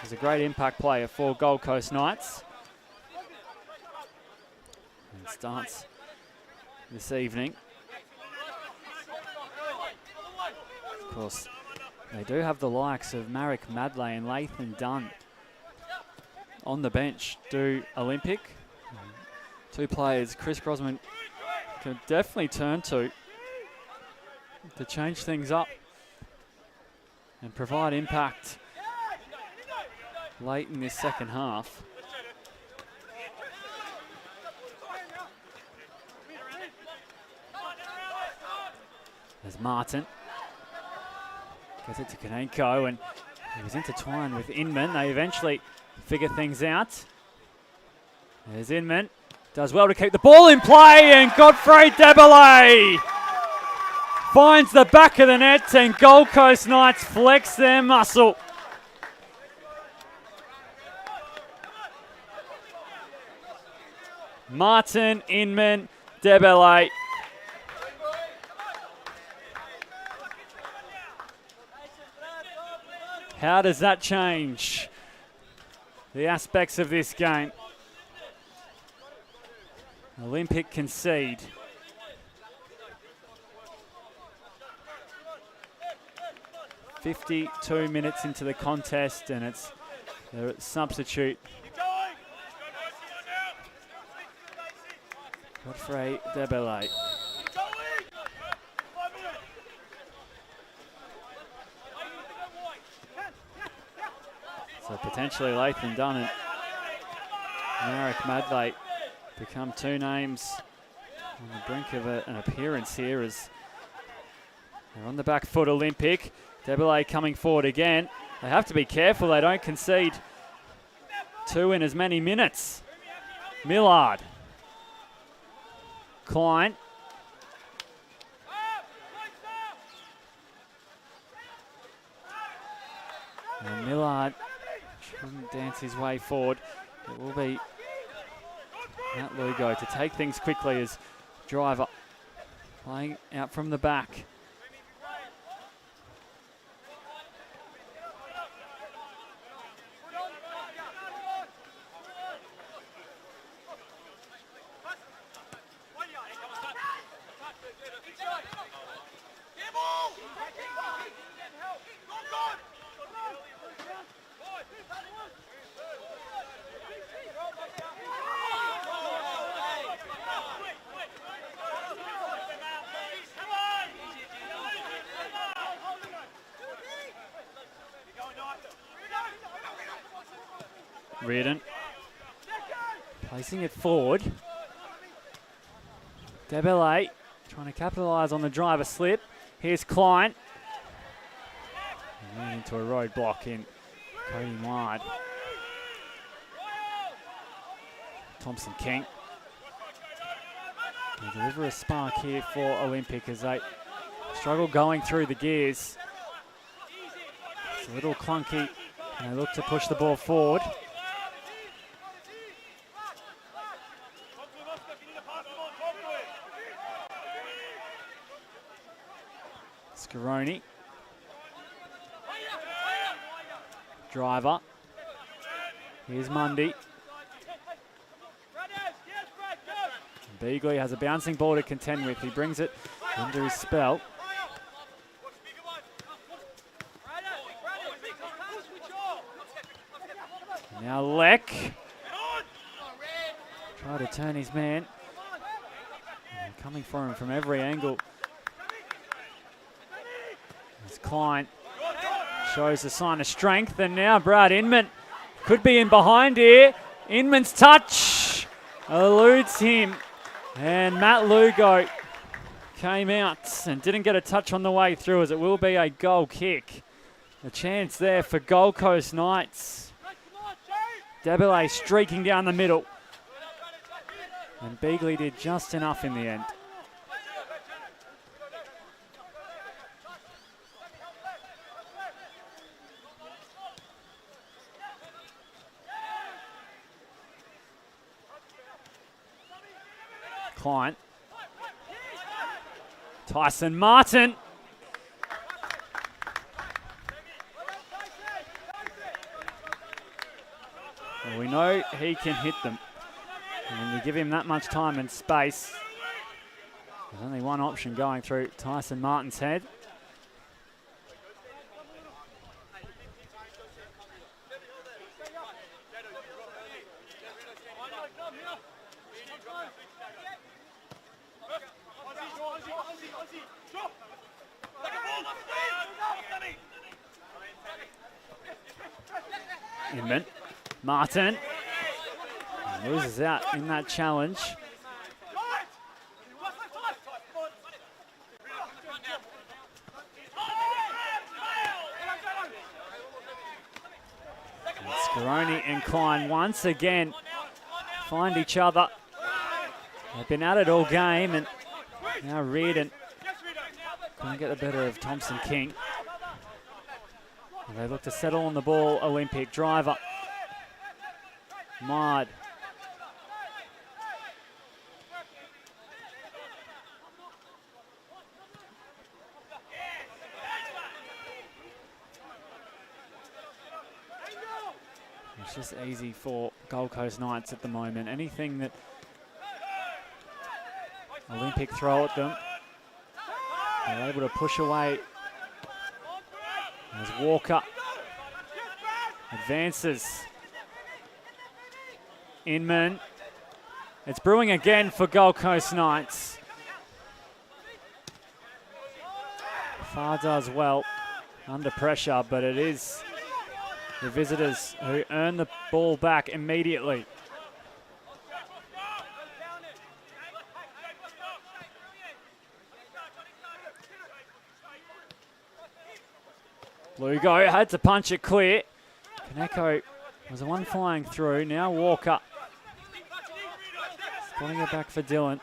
was a great impact player for Gold Coast Knights. And starts this evening. Of course, they do have the likes of Marek Madley and Lathan Dunn on the bench. Do Olympic. Two players Chris Grosman can definitely turn to change things up and provide impact late in this second half. There's Martin. Gets it to Kanenko and he was intertwined with Inman. They eventually figure things out. There's Inman. Does well to keep the ball in play and Godfrey Debelay finds the back of the net and Gold Coast Knights flex their muscle. Martin, Inman, Debelay. How does that change the aspects of this game? Olympic concede. "52 minutes into the contest and it's their substitute Godfrey Debelay. So potentially Lathan Dunn and Marek Madley become two names on the brink of an appearance here as they're on the back foot. Olympic. Debelay coming forward again. They have to be careful they don't concede two in as many minutes. Millard. Klein. And Millard shouldn't dance his way forward. It will be Matt Lugo to take things quickly as Driver playing out from the back. Reardon placing it forward. Debelay trying to capitalise on the driver slip. Here's Klein. And into a roadblock in Cody Wide. Thompson King. They deliver a spark here for Olympic as they struggle going through the gears. It's a little clunky and they look to push the ball forward. Scaroni. Driver. Here's Mundy. Beagley has a bouncing ball to contend with. He brings it under his spell. Now Leck. Try to turn his man. And coming for him from every angle. As Klein shows a sign of strength, and now Brad Inman could be in behind here. Inman's touch eludes him. And Matt Lugo came out and didn't get a touch on the way through, as it will be a goal kick. A chance there for Gold Coast Knights. Debele streaking down the middle. And Beagley did just enough in the end. Client. Tyson Martin. Well, we know he can hit them. And when you give him that much time and space, there's only one option going through Tyson Martin's head. Inman. Martin loses out in that challenge. And Scaroni and Klein once again find each other. They've been at it all game, and now Reardon couldn't get the better of Thompson King. And they look to settle on the ball. Olympic driver. Mud. It's just easy for Gold Coast Knights at the moment. Anything that Olympic throw at them, they're able to push away. As Walker advances. Inman. It's brewing again for Gold Coast Knights. Far does well under pressure, but it is the visitors who earn the ball back immediately. Lugo had to punch it clear. Kaneko was the one flying through. Now Walker. Spotting it back for Dylan.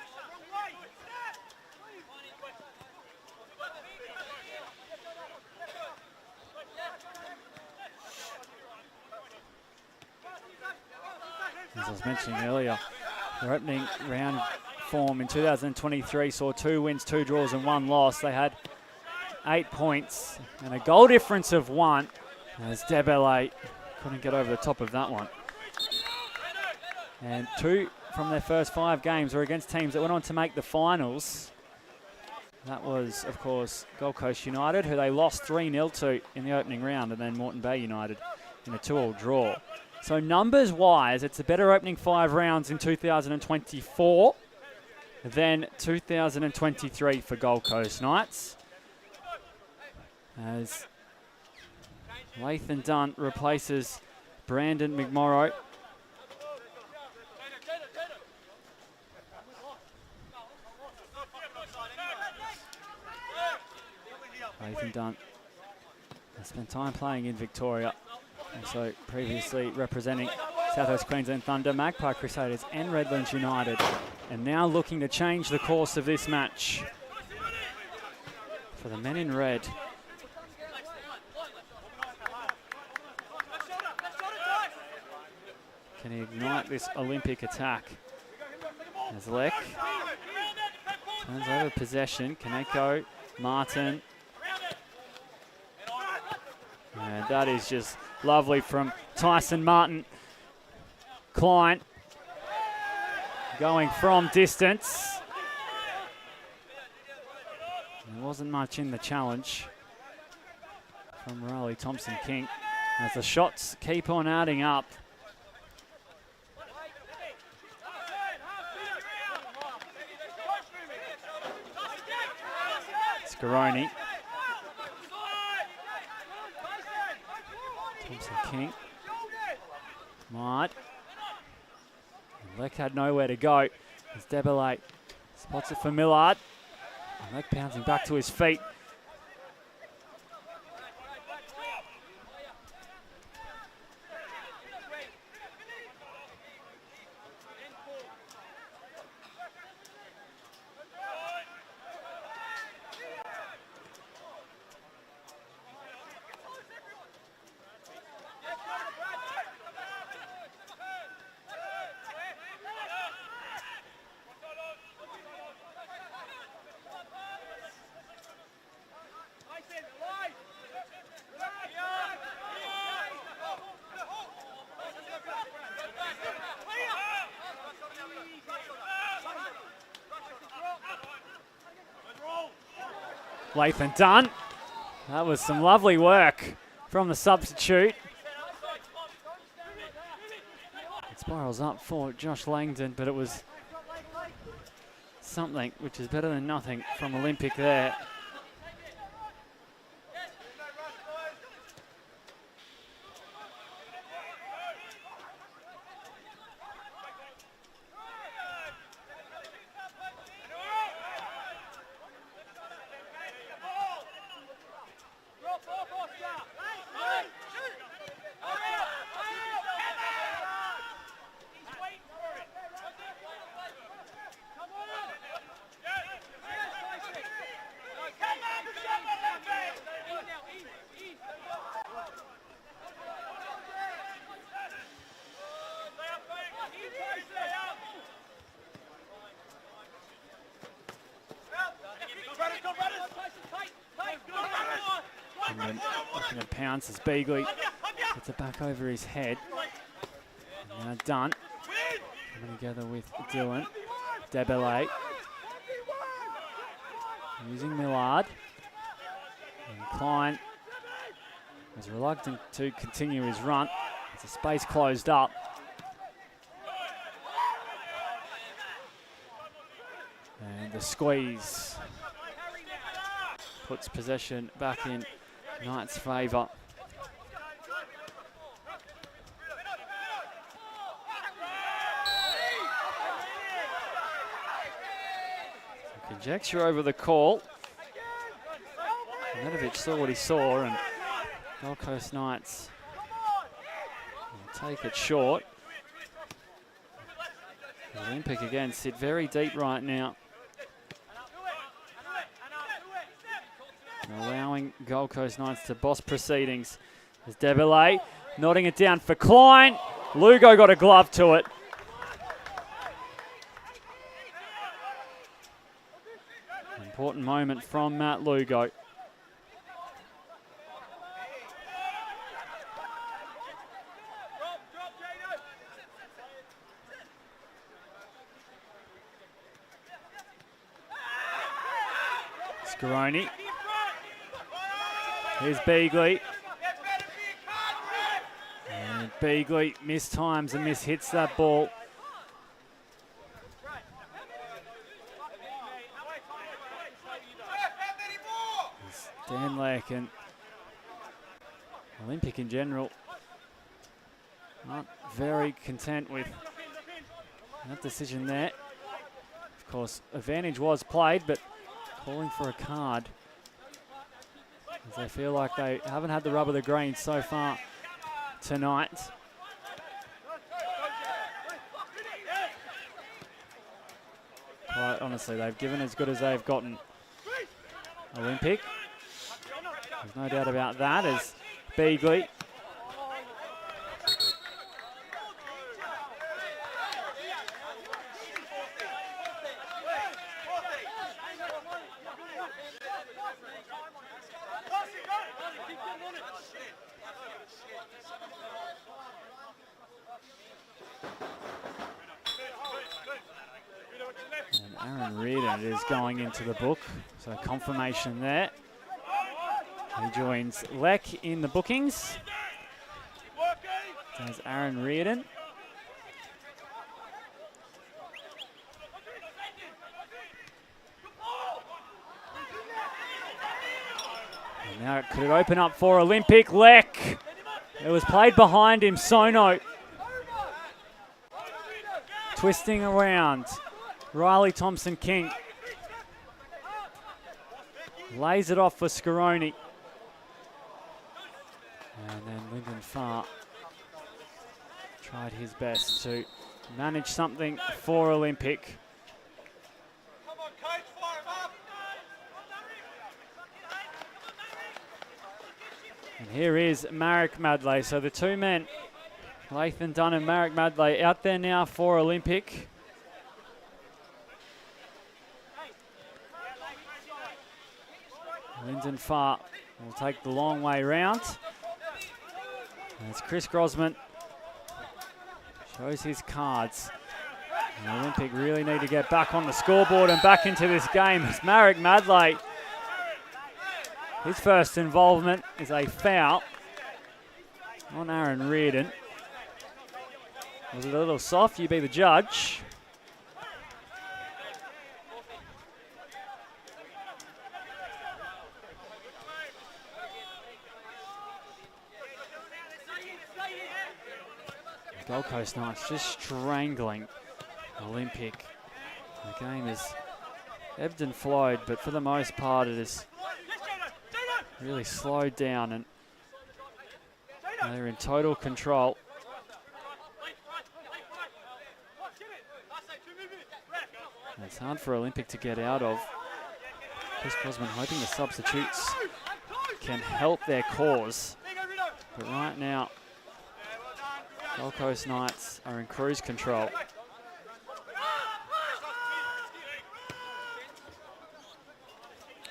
As I was mentioning earlier, their opening round form in 2023 saw 2 wins, 2 draws and 1 loss. They had 8 points and a goal difference of 1, as Debele couldn't get over the top of that one. And 2 from their first 5 games were against teams that went on to make the finals. That was, of course, Gold Coast United, who they lost 3-0 to in the opening round, and then Moreton Bay United in a 2-2 draw. So numbers-wise, it's a better opening 5 rounds in 2024 than 2023 for Gold Coast Knights, as Lathan Dunn replaces Brandon McMorrow. Lathan Dunn has spent time playing in Victoria, also previously representing South West Queensland Thunder, Magpie Crusaders and Redlands United, and now looking to change the course of this match for the men in red. Can he ignite this Olympic attack? As Leck turns over possession. Kaneko, Martin. And that is just lovely from Tyson Martin. Klein going from distance. There wasn't much in the challenge from Riley Thompson King, as the shots keep on adding up. Scaroni. Thompson King. Mott. Lek had nowhere to go. As Debele spots it for Millard. Lek bouncing back to his feet. Lathan done. That was some lovely work from the substitute. It spirals up for Josh Langdon, but it was something which is better than nothing from Olympic there. And then looking to pounce as Beagley gets it back over his head. And now Dunn coming together with Dylan. Debele using Millard. And Klein was reluctant to continue his run as the space closed up. And the squeeze puts possession back in Knights' favour. Conjecture over the call. Nedovic saw what he saw, and Gold Coast Knights will take it short. Olympic again sit very deep right now, allowing Gold Coast Knights to boss proceedings. There's Debele nodding it down for Klein. Lugo got a glove to it. Important moment from Matt Lugo. Scaroni. Here's Beagley. And Beagley mistimes and mishits that ball. Stanley and Olympic in general not very content with that decision there. Of course, advantage was played, but calling for a card as they feel like they haven't had the rub of the green so far tonight. Quite honestly, they've given as good as they've gotten. Olympic. There's no doubt about that as Beagley. And Aaron Reardon is going into the book, so confirmation there. He joins Lek in the bookings. There's Aaron Reardon. And now could it open up for Olympic? Lek. It was played behind him, Sono. Twisting around. Riley Thompson-King. Lays it off for Scaroni. And then Lyndon Farr tried his best to manage something for Olympic. And here is Marek Madley. So the two men, Lathan Dunn and Marek Madley, out there now for Olympic. Lyndon Farr will take the long way round. As Chris Grosman shows his cards. And Olympic really need to get back on the scoreboard and back into this game as Marek Madley, his first involvement is a foul on Aaron Reardon. Was it a little soft? You be the judge. Gold Coast Knights just strangling Olympic. The game is ebbed and flowed, but for the most part it is really slowed down and they're in total control. And it's hard for Olympic to get out of. Chris Grosman hoping the substitutes can help their cause. But right now, Gold Coast Knights are in cruise control.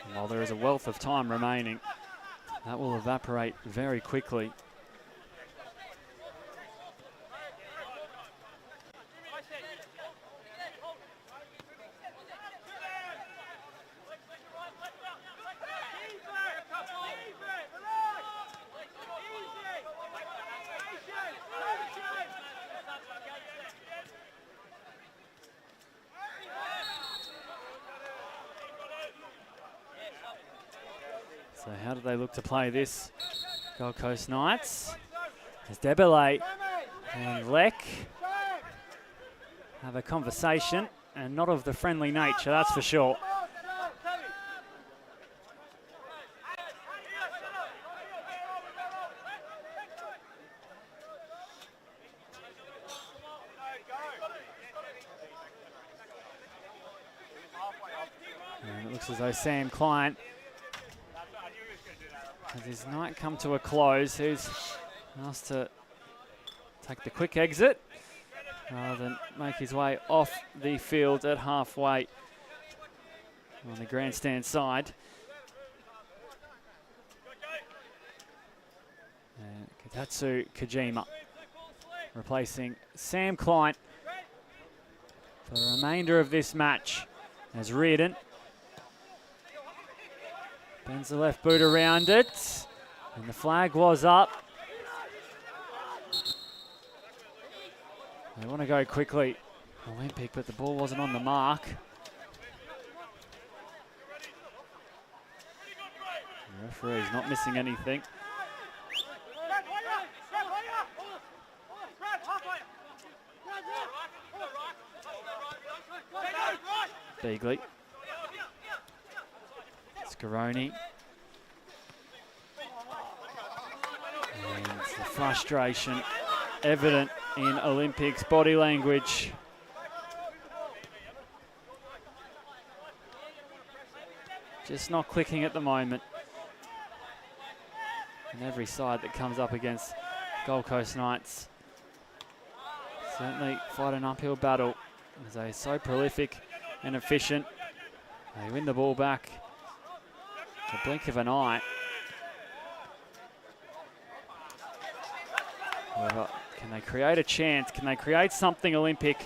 And while there is a wealth of time remaining, that will evaporate very quickly. So how do they look to play this? Gold Coast Knights. As Debele and Leck have a conversation, and not of the friendly nature, that's for sure. And it looks as though Sam Klein, as his night come to a close, he's asked to take the quick exit rather than make his way off the field at halfway on the grandstand side. And Katatsu Kojima replacing Sam Klein for the remainder of this match as Reardon bends the left boot around it, and the flag was up. They want to go quickly, Olympic, but the ball wasn't on the mark. The referee's not missing anything. Beagley. Scaroni. And the frustration evident in Olympic's body language. Just not clicking at the moment. And every side that comes up against Gold Coast Knights certainly fight an uphill battle as they're so prolific and efficient. They win the ball back the blink of an eye. However, can they create a chance? Can they create something, Olympic?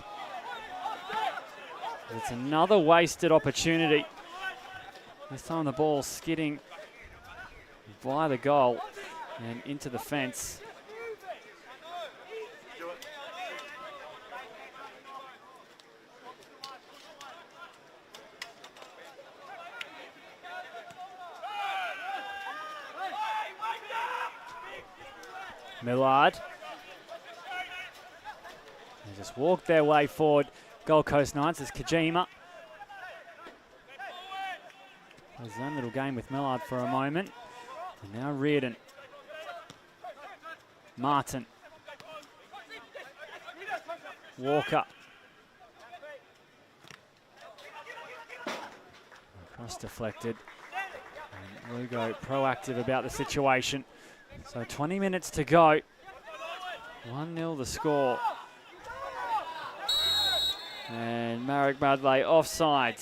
It's another wasted opportunity. This time the ball skidding by the goal and into the fence. Millard. There's just walk their way forward. Gold Coast Knights as Kojima plays his own little game with Millard for a moment. And now Reardon. Martin. Walker. Cross deflected. And Lugo proactive about the situation. So 20 minutes to go. 1-0 the score. And Marek Bradley offside.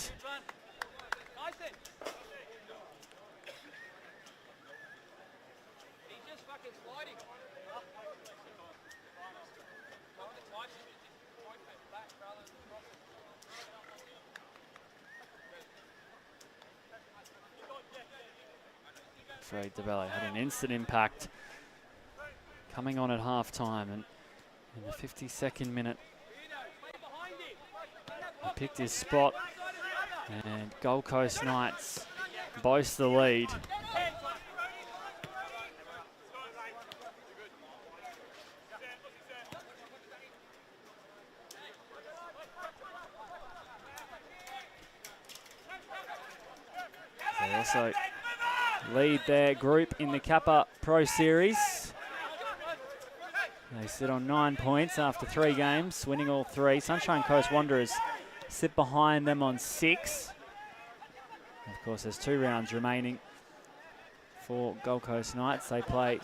Fred DeBello had an instant impact coming on at half-time, and in the 52nd minute he picked his spot, and Gold Coast Knights boast the lead. They also lead their group in the Kappa Pro Series. They sit on 9 points after 3 games, winning all 3. Sunshine Coast Wanderers sit behind them on 6. Of course, there's 2 rounds remaining for Gold Coast Knights. They play,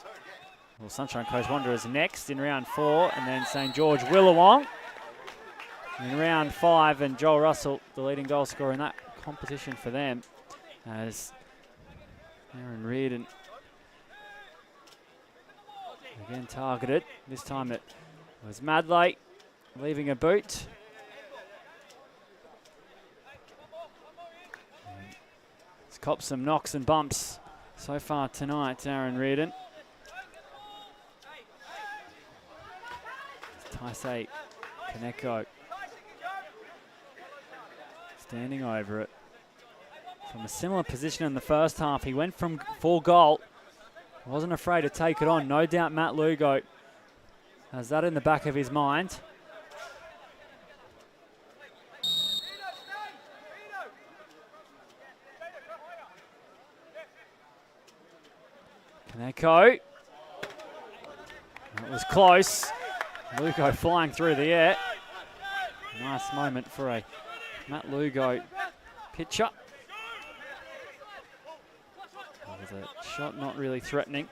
well, Sunshine Coast Wanderers next in round 4, and then St. George Willawong in round 5, and Joel Russell, the leading goal scorer in that competition for them, as Aaron Reardon again targeted. This time it was Madley leaving a boot. He's copped some knocks and bumps so far tonight, Aaron Reardon. Taisei Kaneko standing over it. From a similar position in the first half, he went from full goal. Wasn't afraid to take it on. No doubt Matt Lugo has that in the back of his mind. Kaneko. That was close. Lugo flying through the air. Nice moment for a Matt Lugo pitcher. With a shot not really threatening.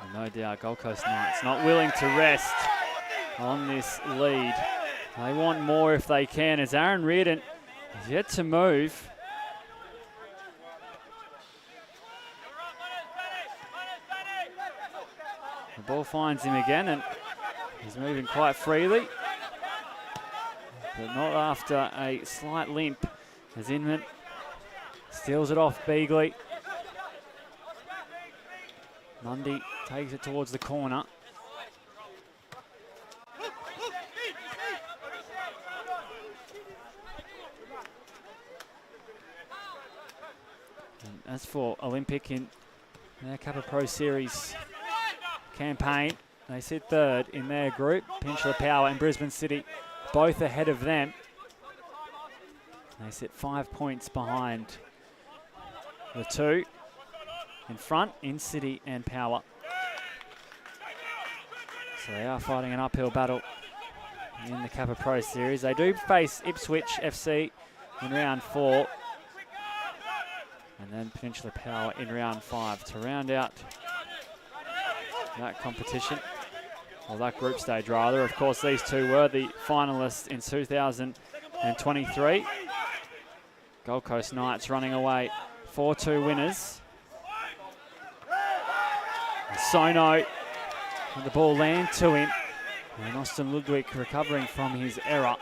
And no doubt Gold Coast Knights not willing to rest on this lead. They want more if they can, as Aaron Reardon is yet to move. The ball finds him again, and he's moving quite freely, but not after a slight limp, as Inman steals it off Beagley. Mundy takes it towards the corner. And as for Olympic in their Kappa Pro Series campaign, they sit 3rd in their group. Peninsula Power and Brisbane City both ahead of them. They sit 5 points behind the 2 in front, in City and Power. So they are fighting an uphill battle in the Kappa Pro Series. They do face Ipswich FC in round 4, and then Peninsula Power in round 5 to round out that competition, or that group stage rather. Of course, these 2 were the finalists in 2023. Gold Coast Knights running away 4-2 winners. And Sono with the ball land to him, and Austin Ludwig recovering from his error.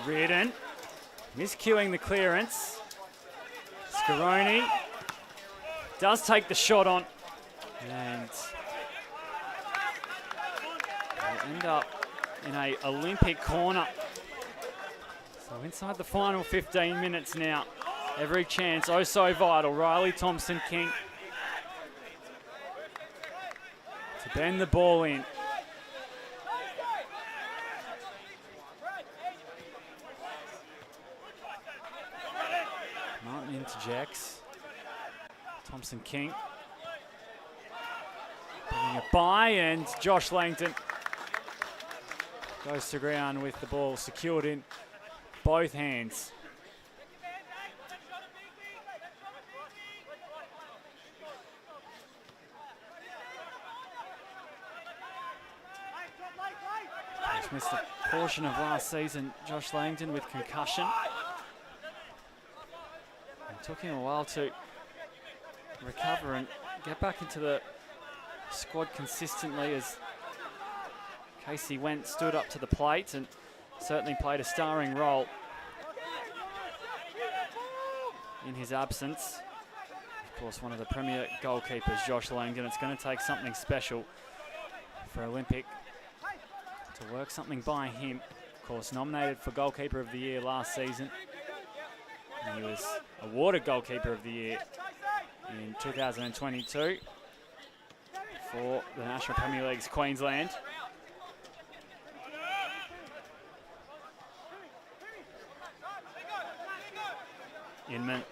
Reardon miscuing the clearance. Scaroni does take the shot on, and they end up in a Olympic corner. So inside the final 15 minutes now. Every chance, oh so vital. Riley Thompson-King to bend the ball in. Martin interjects. Thompson-King bringing it by, and Josh Langton goes to ground with the ball secured in both hands. He's missed a portion of last season, Josh Langton, with concussion. It took him a while to recover and get back into the squad consistently, as Casey Went stood up to the plate and certainly played a starring role in his absence. Of course, one of the premier goalkeepers, Josh Langton. It's going to take something special for Olympic to work something by him. Of course, nominated for Goalkeeper of the Year last season. And he was awarded Goalkeeper of the Year in 2022 for the National Premier League's Queensland. Inman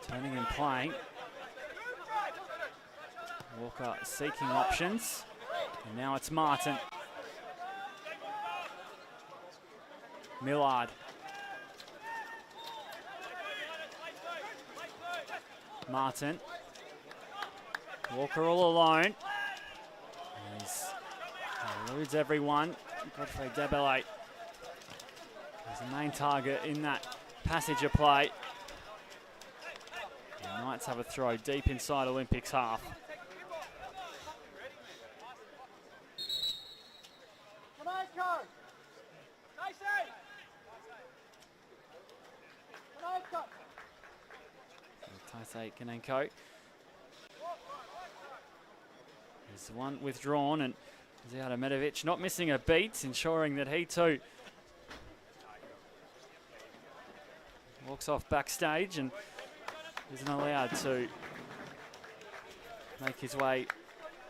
turning and playing. Walker seeking options. And now it's Martin. Millard. Martin. Walker all alone. He eludes everyone. Godfrey Debele is the main target in that passage of play. The Knights have a throw deep inside Olympics half. Taisei Kanenko is one withdrawn, and Ziyad Ahmedovich not missing a beat, ensuring that he too walks off backstage and isn't allowed to make his way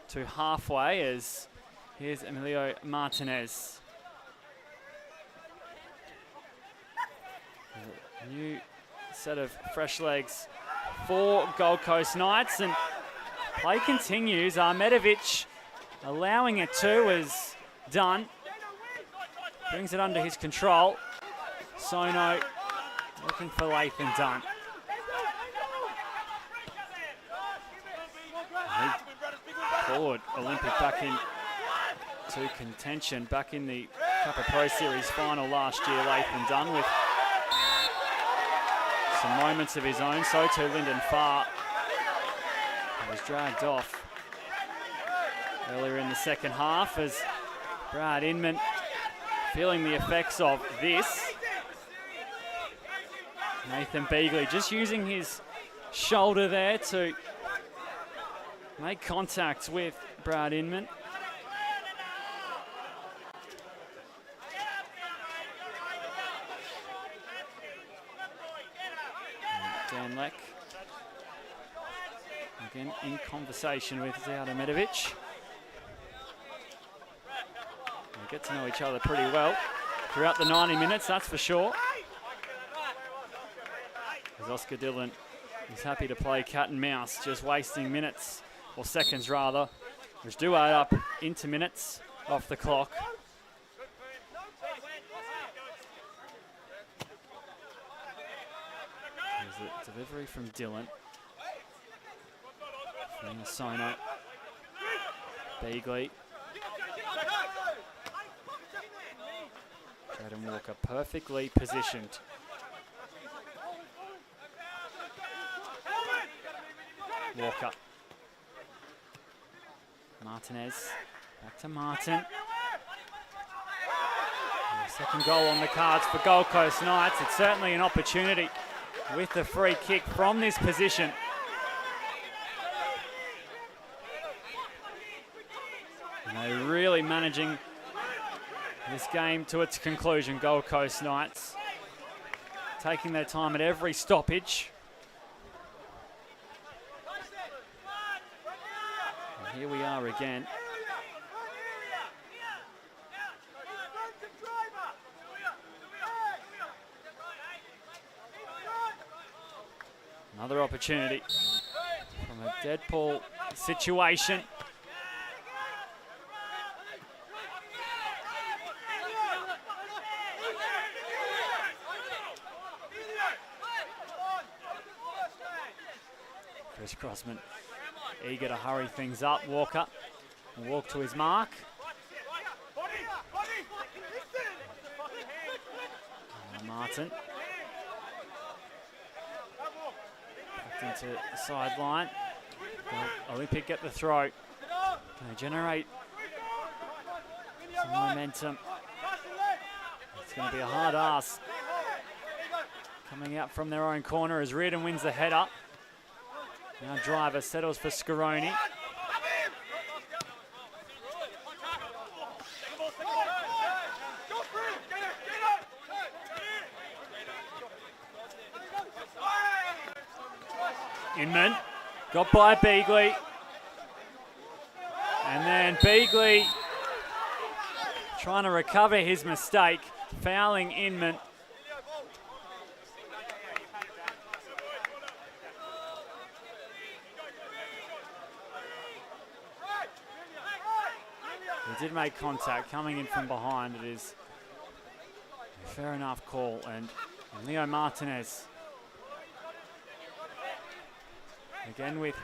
to halfway, as here's Emilio Martinez. A new set of fresh legs for Gold Coast Knights, and play continues. Ahmedovich allowing it to, as Dunn brings it under his control. Sono looking for Lathan Dunn. Forward Olympic back in to contention, back in the Kappa Pro Series final last year. Lathan Dunn with some moments of his own. So too Lyndon Farr. He was dragged off earlier in the second half, as Brad Inman feeling the effects of this. Nathan Beagley just using his shoulder there to make contact with Brad Inman. Dan Leck again in conversation with Ziyad Ahmedovich. They get to know each other pretty well throughout the 90 minutes, that's for sure. As Oscar Dillon is happy to play cat and mouse, just wasting minutes, or seconds rather, which do add up into minutes off the clock. There's a delivery from Dillon. From Sono. Beagley. Jaden Walker perfectly positioned. Walker. Martinez. Back to Martin. Second goal on the cards for Gold Coast Knights. It's certainly an opportunity with the free kick from this position. And they're really managing this game to its conclusion, Gold Coast Knights. Taking their time at every stoppage. And here we are again. Another opportunity from a dead ball situation. Chris Crossman eager to hurry things up. Walker will walk to his mark. Martin. Back into the sideline. Olympic get the throw. Can they generate some momentum? It's going to be a hard ask. Coming out from their own corner as Reardon wins the header. Now Driver settles for Scaroni. Inman got by Beagley. And then Beagley trying to recover his mistake, fouling Inman. He did make contact coming in from behind. It is a fair enough call. And Leo Martinez again with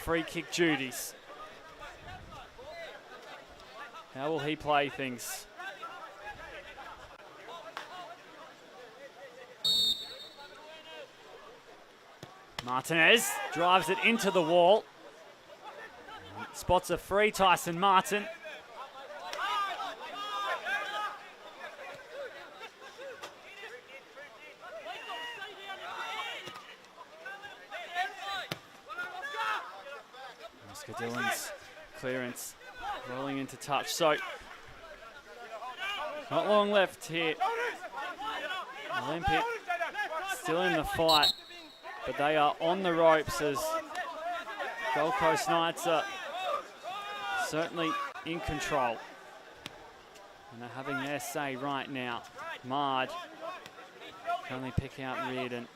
free kick duties. How will he play things? Martinez drives it into the wall. Spots a free Tyson Martin. Oscar Dillon's clearance rolling into touch. So, not long left here. Olympic still in the fight, but they are on the ropes as Gold Coast Knights are certainly in control. And they're having their say right now. Mard can only pick out Reardon.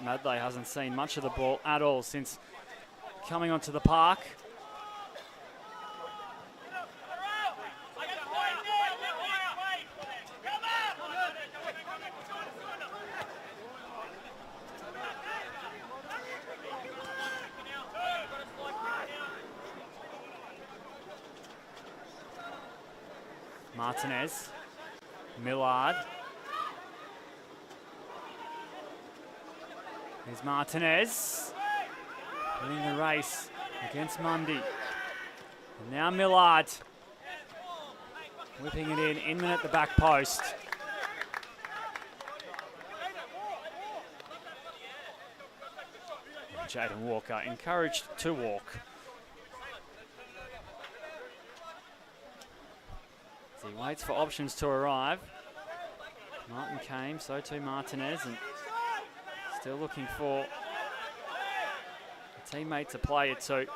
Madley hasn't seen much of the ball at all since coming onto the park. Martinez, Millard. Here's Martinez winning the race against Mundy. And now Millard whipping it in. Inman at the back post. Jaden Walker encouraged to walk. As he waits for options to arrive. Martin came, so too Martinez, and still looking for a teammate to play it to.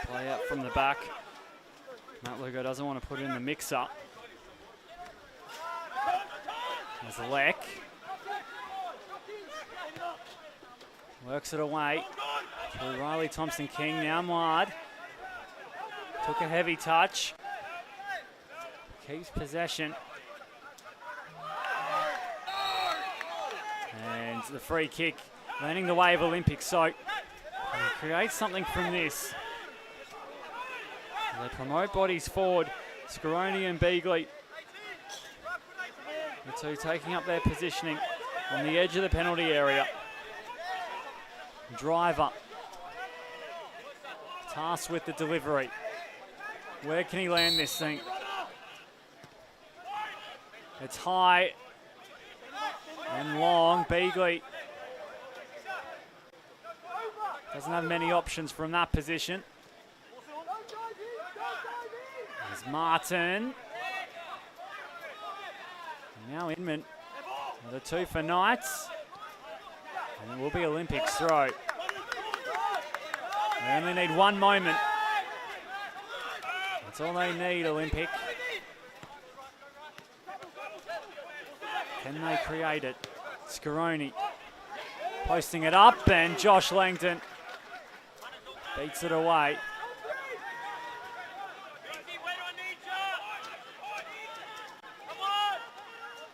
Play out from the back. Matt Lugo doesn't want to put in the mix-up. There's Leck. Works it away to Riley Thompson-King. Now Mard. Took a heavy touch. Keeps possession. And the free kick, landing the way of Olympic. So create something from this. They promote bodies forward. Scrappy and Beagley, the two taking up their positioning on the edge of the penalty area. Driver, tasked with the delivery. Where can he land this thing? It's high and long. Beagley doesn't have many options from that position. There's Martin. Now Inman with a 2 for Knights. And it will be Olympics throw. They only need one moment. That's all they need, Olympic. Can they create it? Scrappy posting it up, and Josh Langdon beats it away.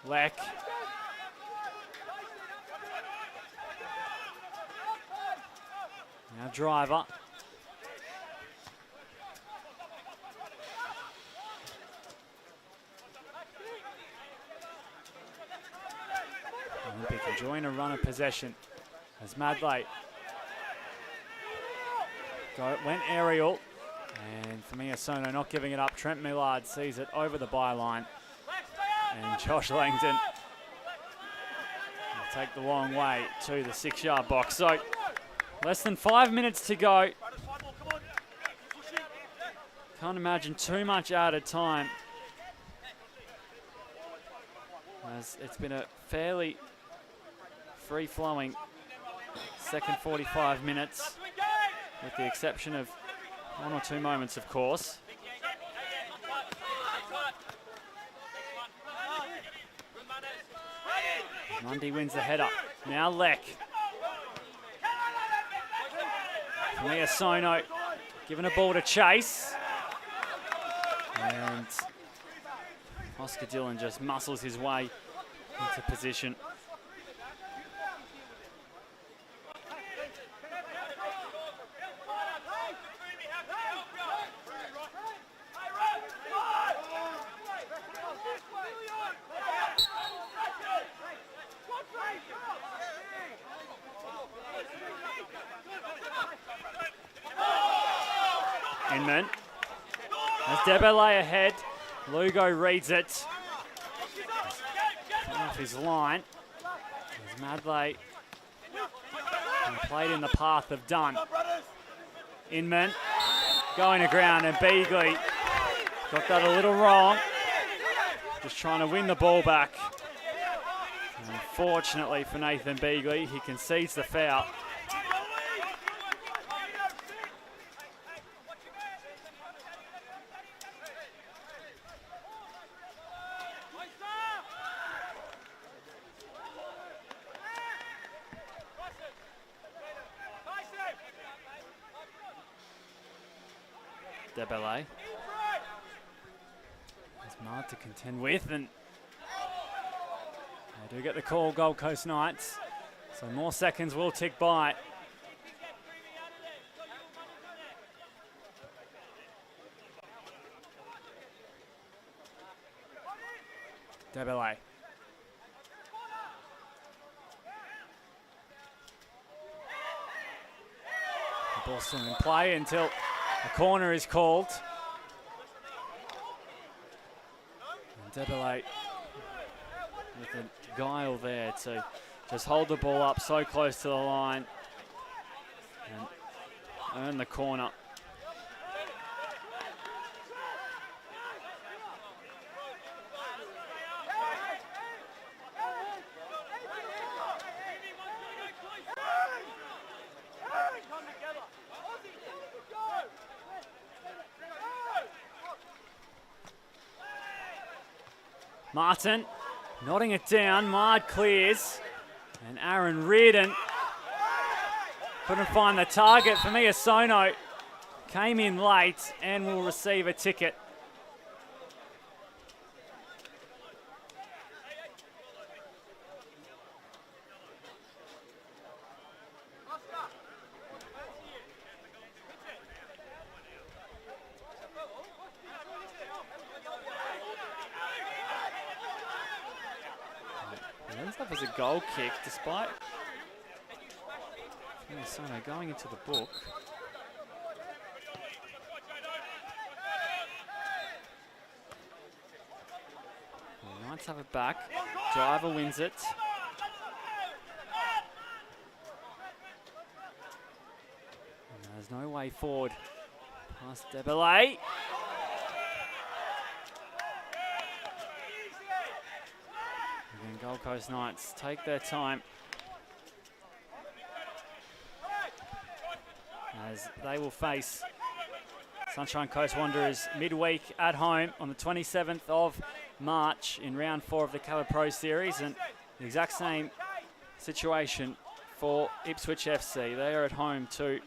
Leck. Now Driver. Olympic enjoying a run of possession as Madley went aerial, and for me, Sono not giving it up. Trent Millard sees it over the byline, and Josh Langdon will take the long way to the 6-yard box. So less than 5 minutes to go. Can't imagine too much added time, as it's been a fairly free-flowing second 45 minutes, with the exception of 1 or 2 moments, of course. Mundy wins the header. Now Leck. Mia Sono given a ball to Chase. And Oscar Dillon just muscles his way into position. Inman. As Debele ahead, Lugo reads it. Off his line. As Madley played in the path of Dunn. Inman going to ground, and Beagley got that a little wrong. Just trying to win the ball back. And unfortunately for Nathan Beagley, he concedes the foul. Debele. It's hard to contend with, and they do get the call, Gold Coast Knights. So more seconds will tick by. Debele. The ball's still in play until a corner is called. And Debele with a guile there to just hold the ball up so close to the line and earn the corner. Martin nodding it down. Mard clears. And Aaron Reardon couldn't find the target. For me, Sono came in late and will receive a ticket. off as a goal kick, despite Sono going into the book. The Knights have it back. Driver wins it. And there's no way forward. Past Debelay. Again, Gold Coast Knights take their time as they will face Sunshine Coast Wanderers midweek at home on the 27th of March in round 4 of the Cover Pro Series, and the exact same situation for Ipswich FC. They are at home to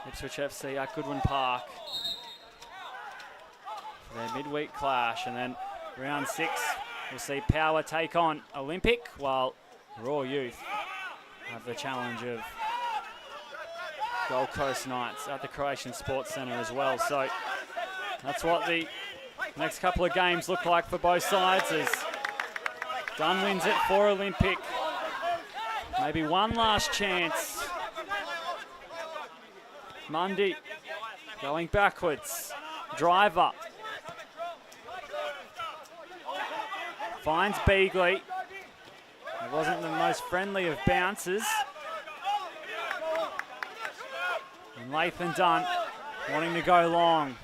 Ipswich FC at Goodwin Park for their midweek clash, and then round 6 we'll see Power take on Olympic, while Raw Youth have the challenge of Gold Coast Knights at the Croatian Sports Centre as well. So that's what the next couple of games look like for both sides, as Dunn wins it for Olympic. Maybe one last chance. Mundy going backwards. Driver finds Beagley. It wasn't the most friendly of bounces. And Lathan Dunn wanting to go long.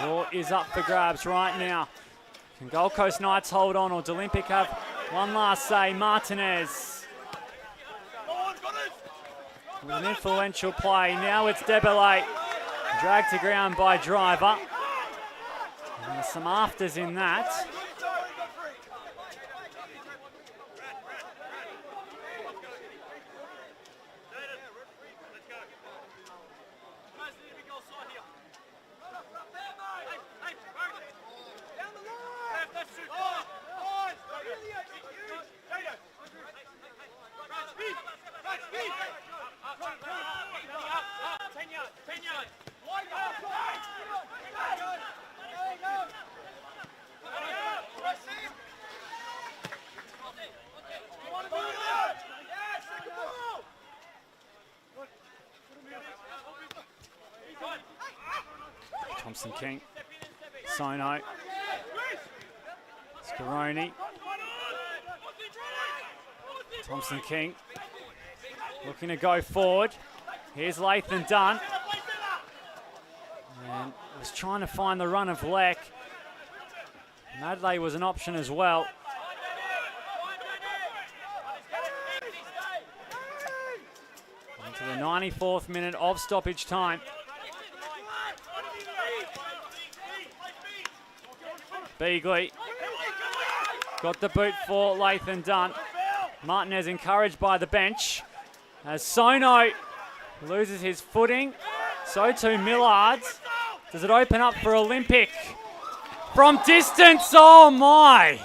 Draw is up for grabs right now. Can Gold Coast Knights hold on, or do Olympic have one last say? Martinez with an influential play. Now it's Debelay, dragged to ground by Driver. And there's some afters in that. Thompson King, Sono, Scaroni, Thompson King looking to go forward. Here's Lathan Dunn, and was trying to find the run of Leck. Madley was an option as well. Into the 94th minute of stoppage time. Beagley got the boot for Lathan Dunn. Martinez encouraged by the bench as Sono loses his footing. So too Millard. Does it open up for Olympic? From distance, oh my!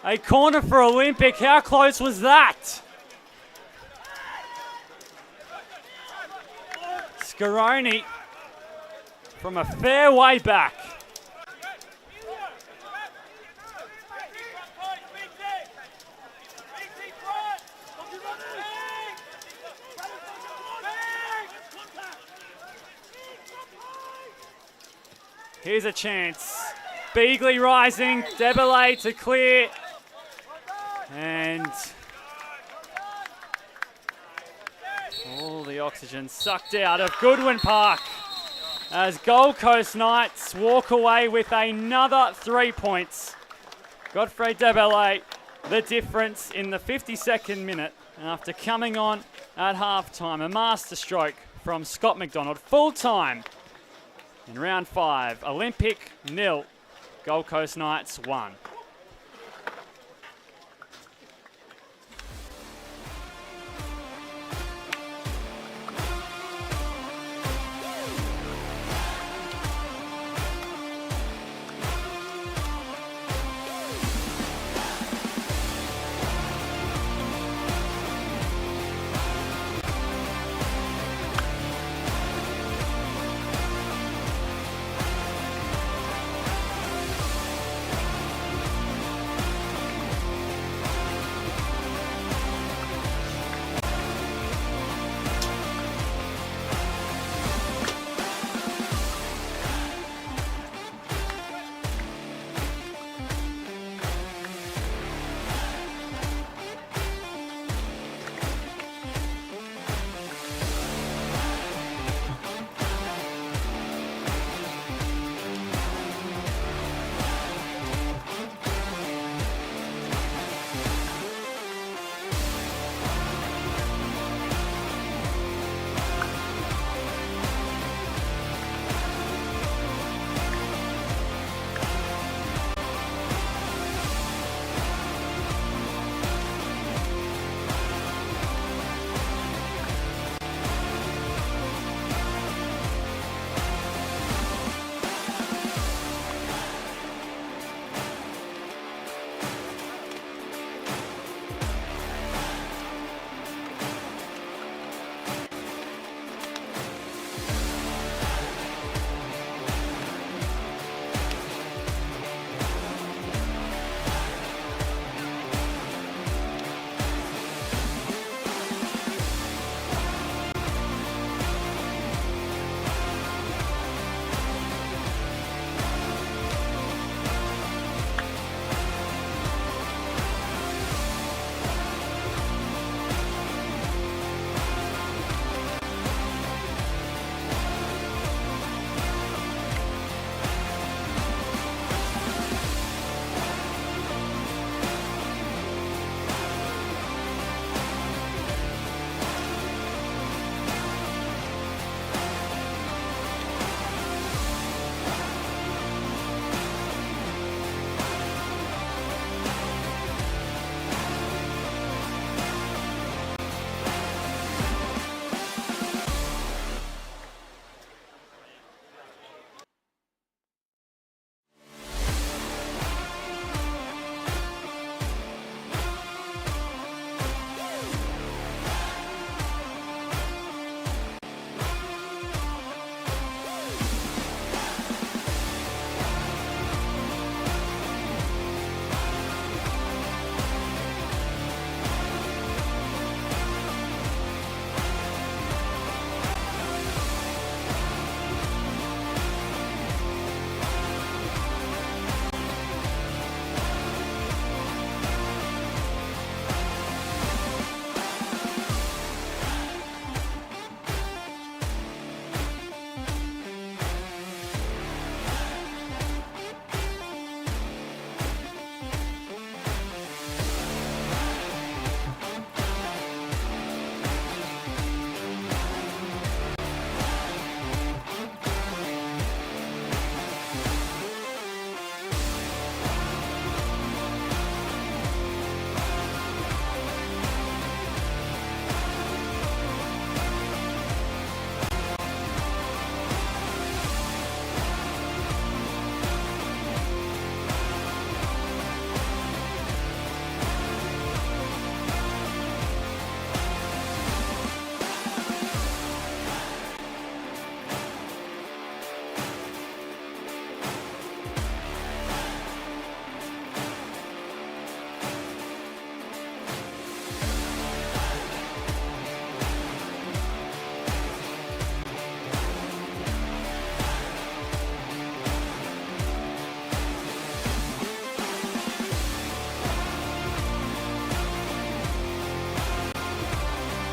A corner for Olympic, how close was that? Scaroni from a fair way back. Here's a chance. Beagley rising, Debelay to clear. And all the oxygen sucked out of Goodwin Park as Gold Coast Knights walk away with another 3 points. Godfrey Debelay, the difference in the 52nd minute after coming on at halftime. A masterstroke from Scott McDonald. Full time in round 5. Olympic 0, Gold Coast Knights 1.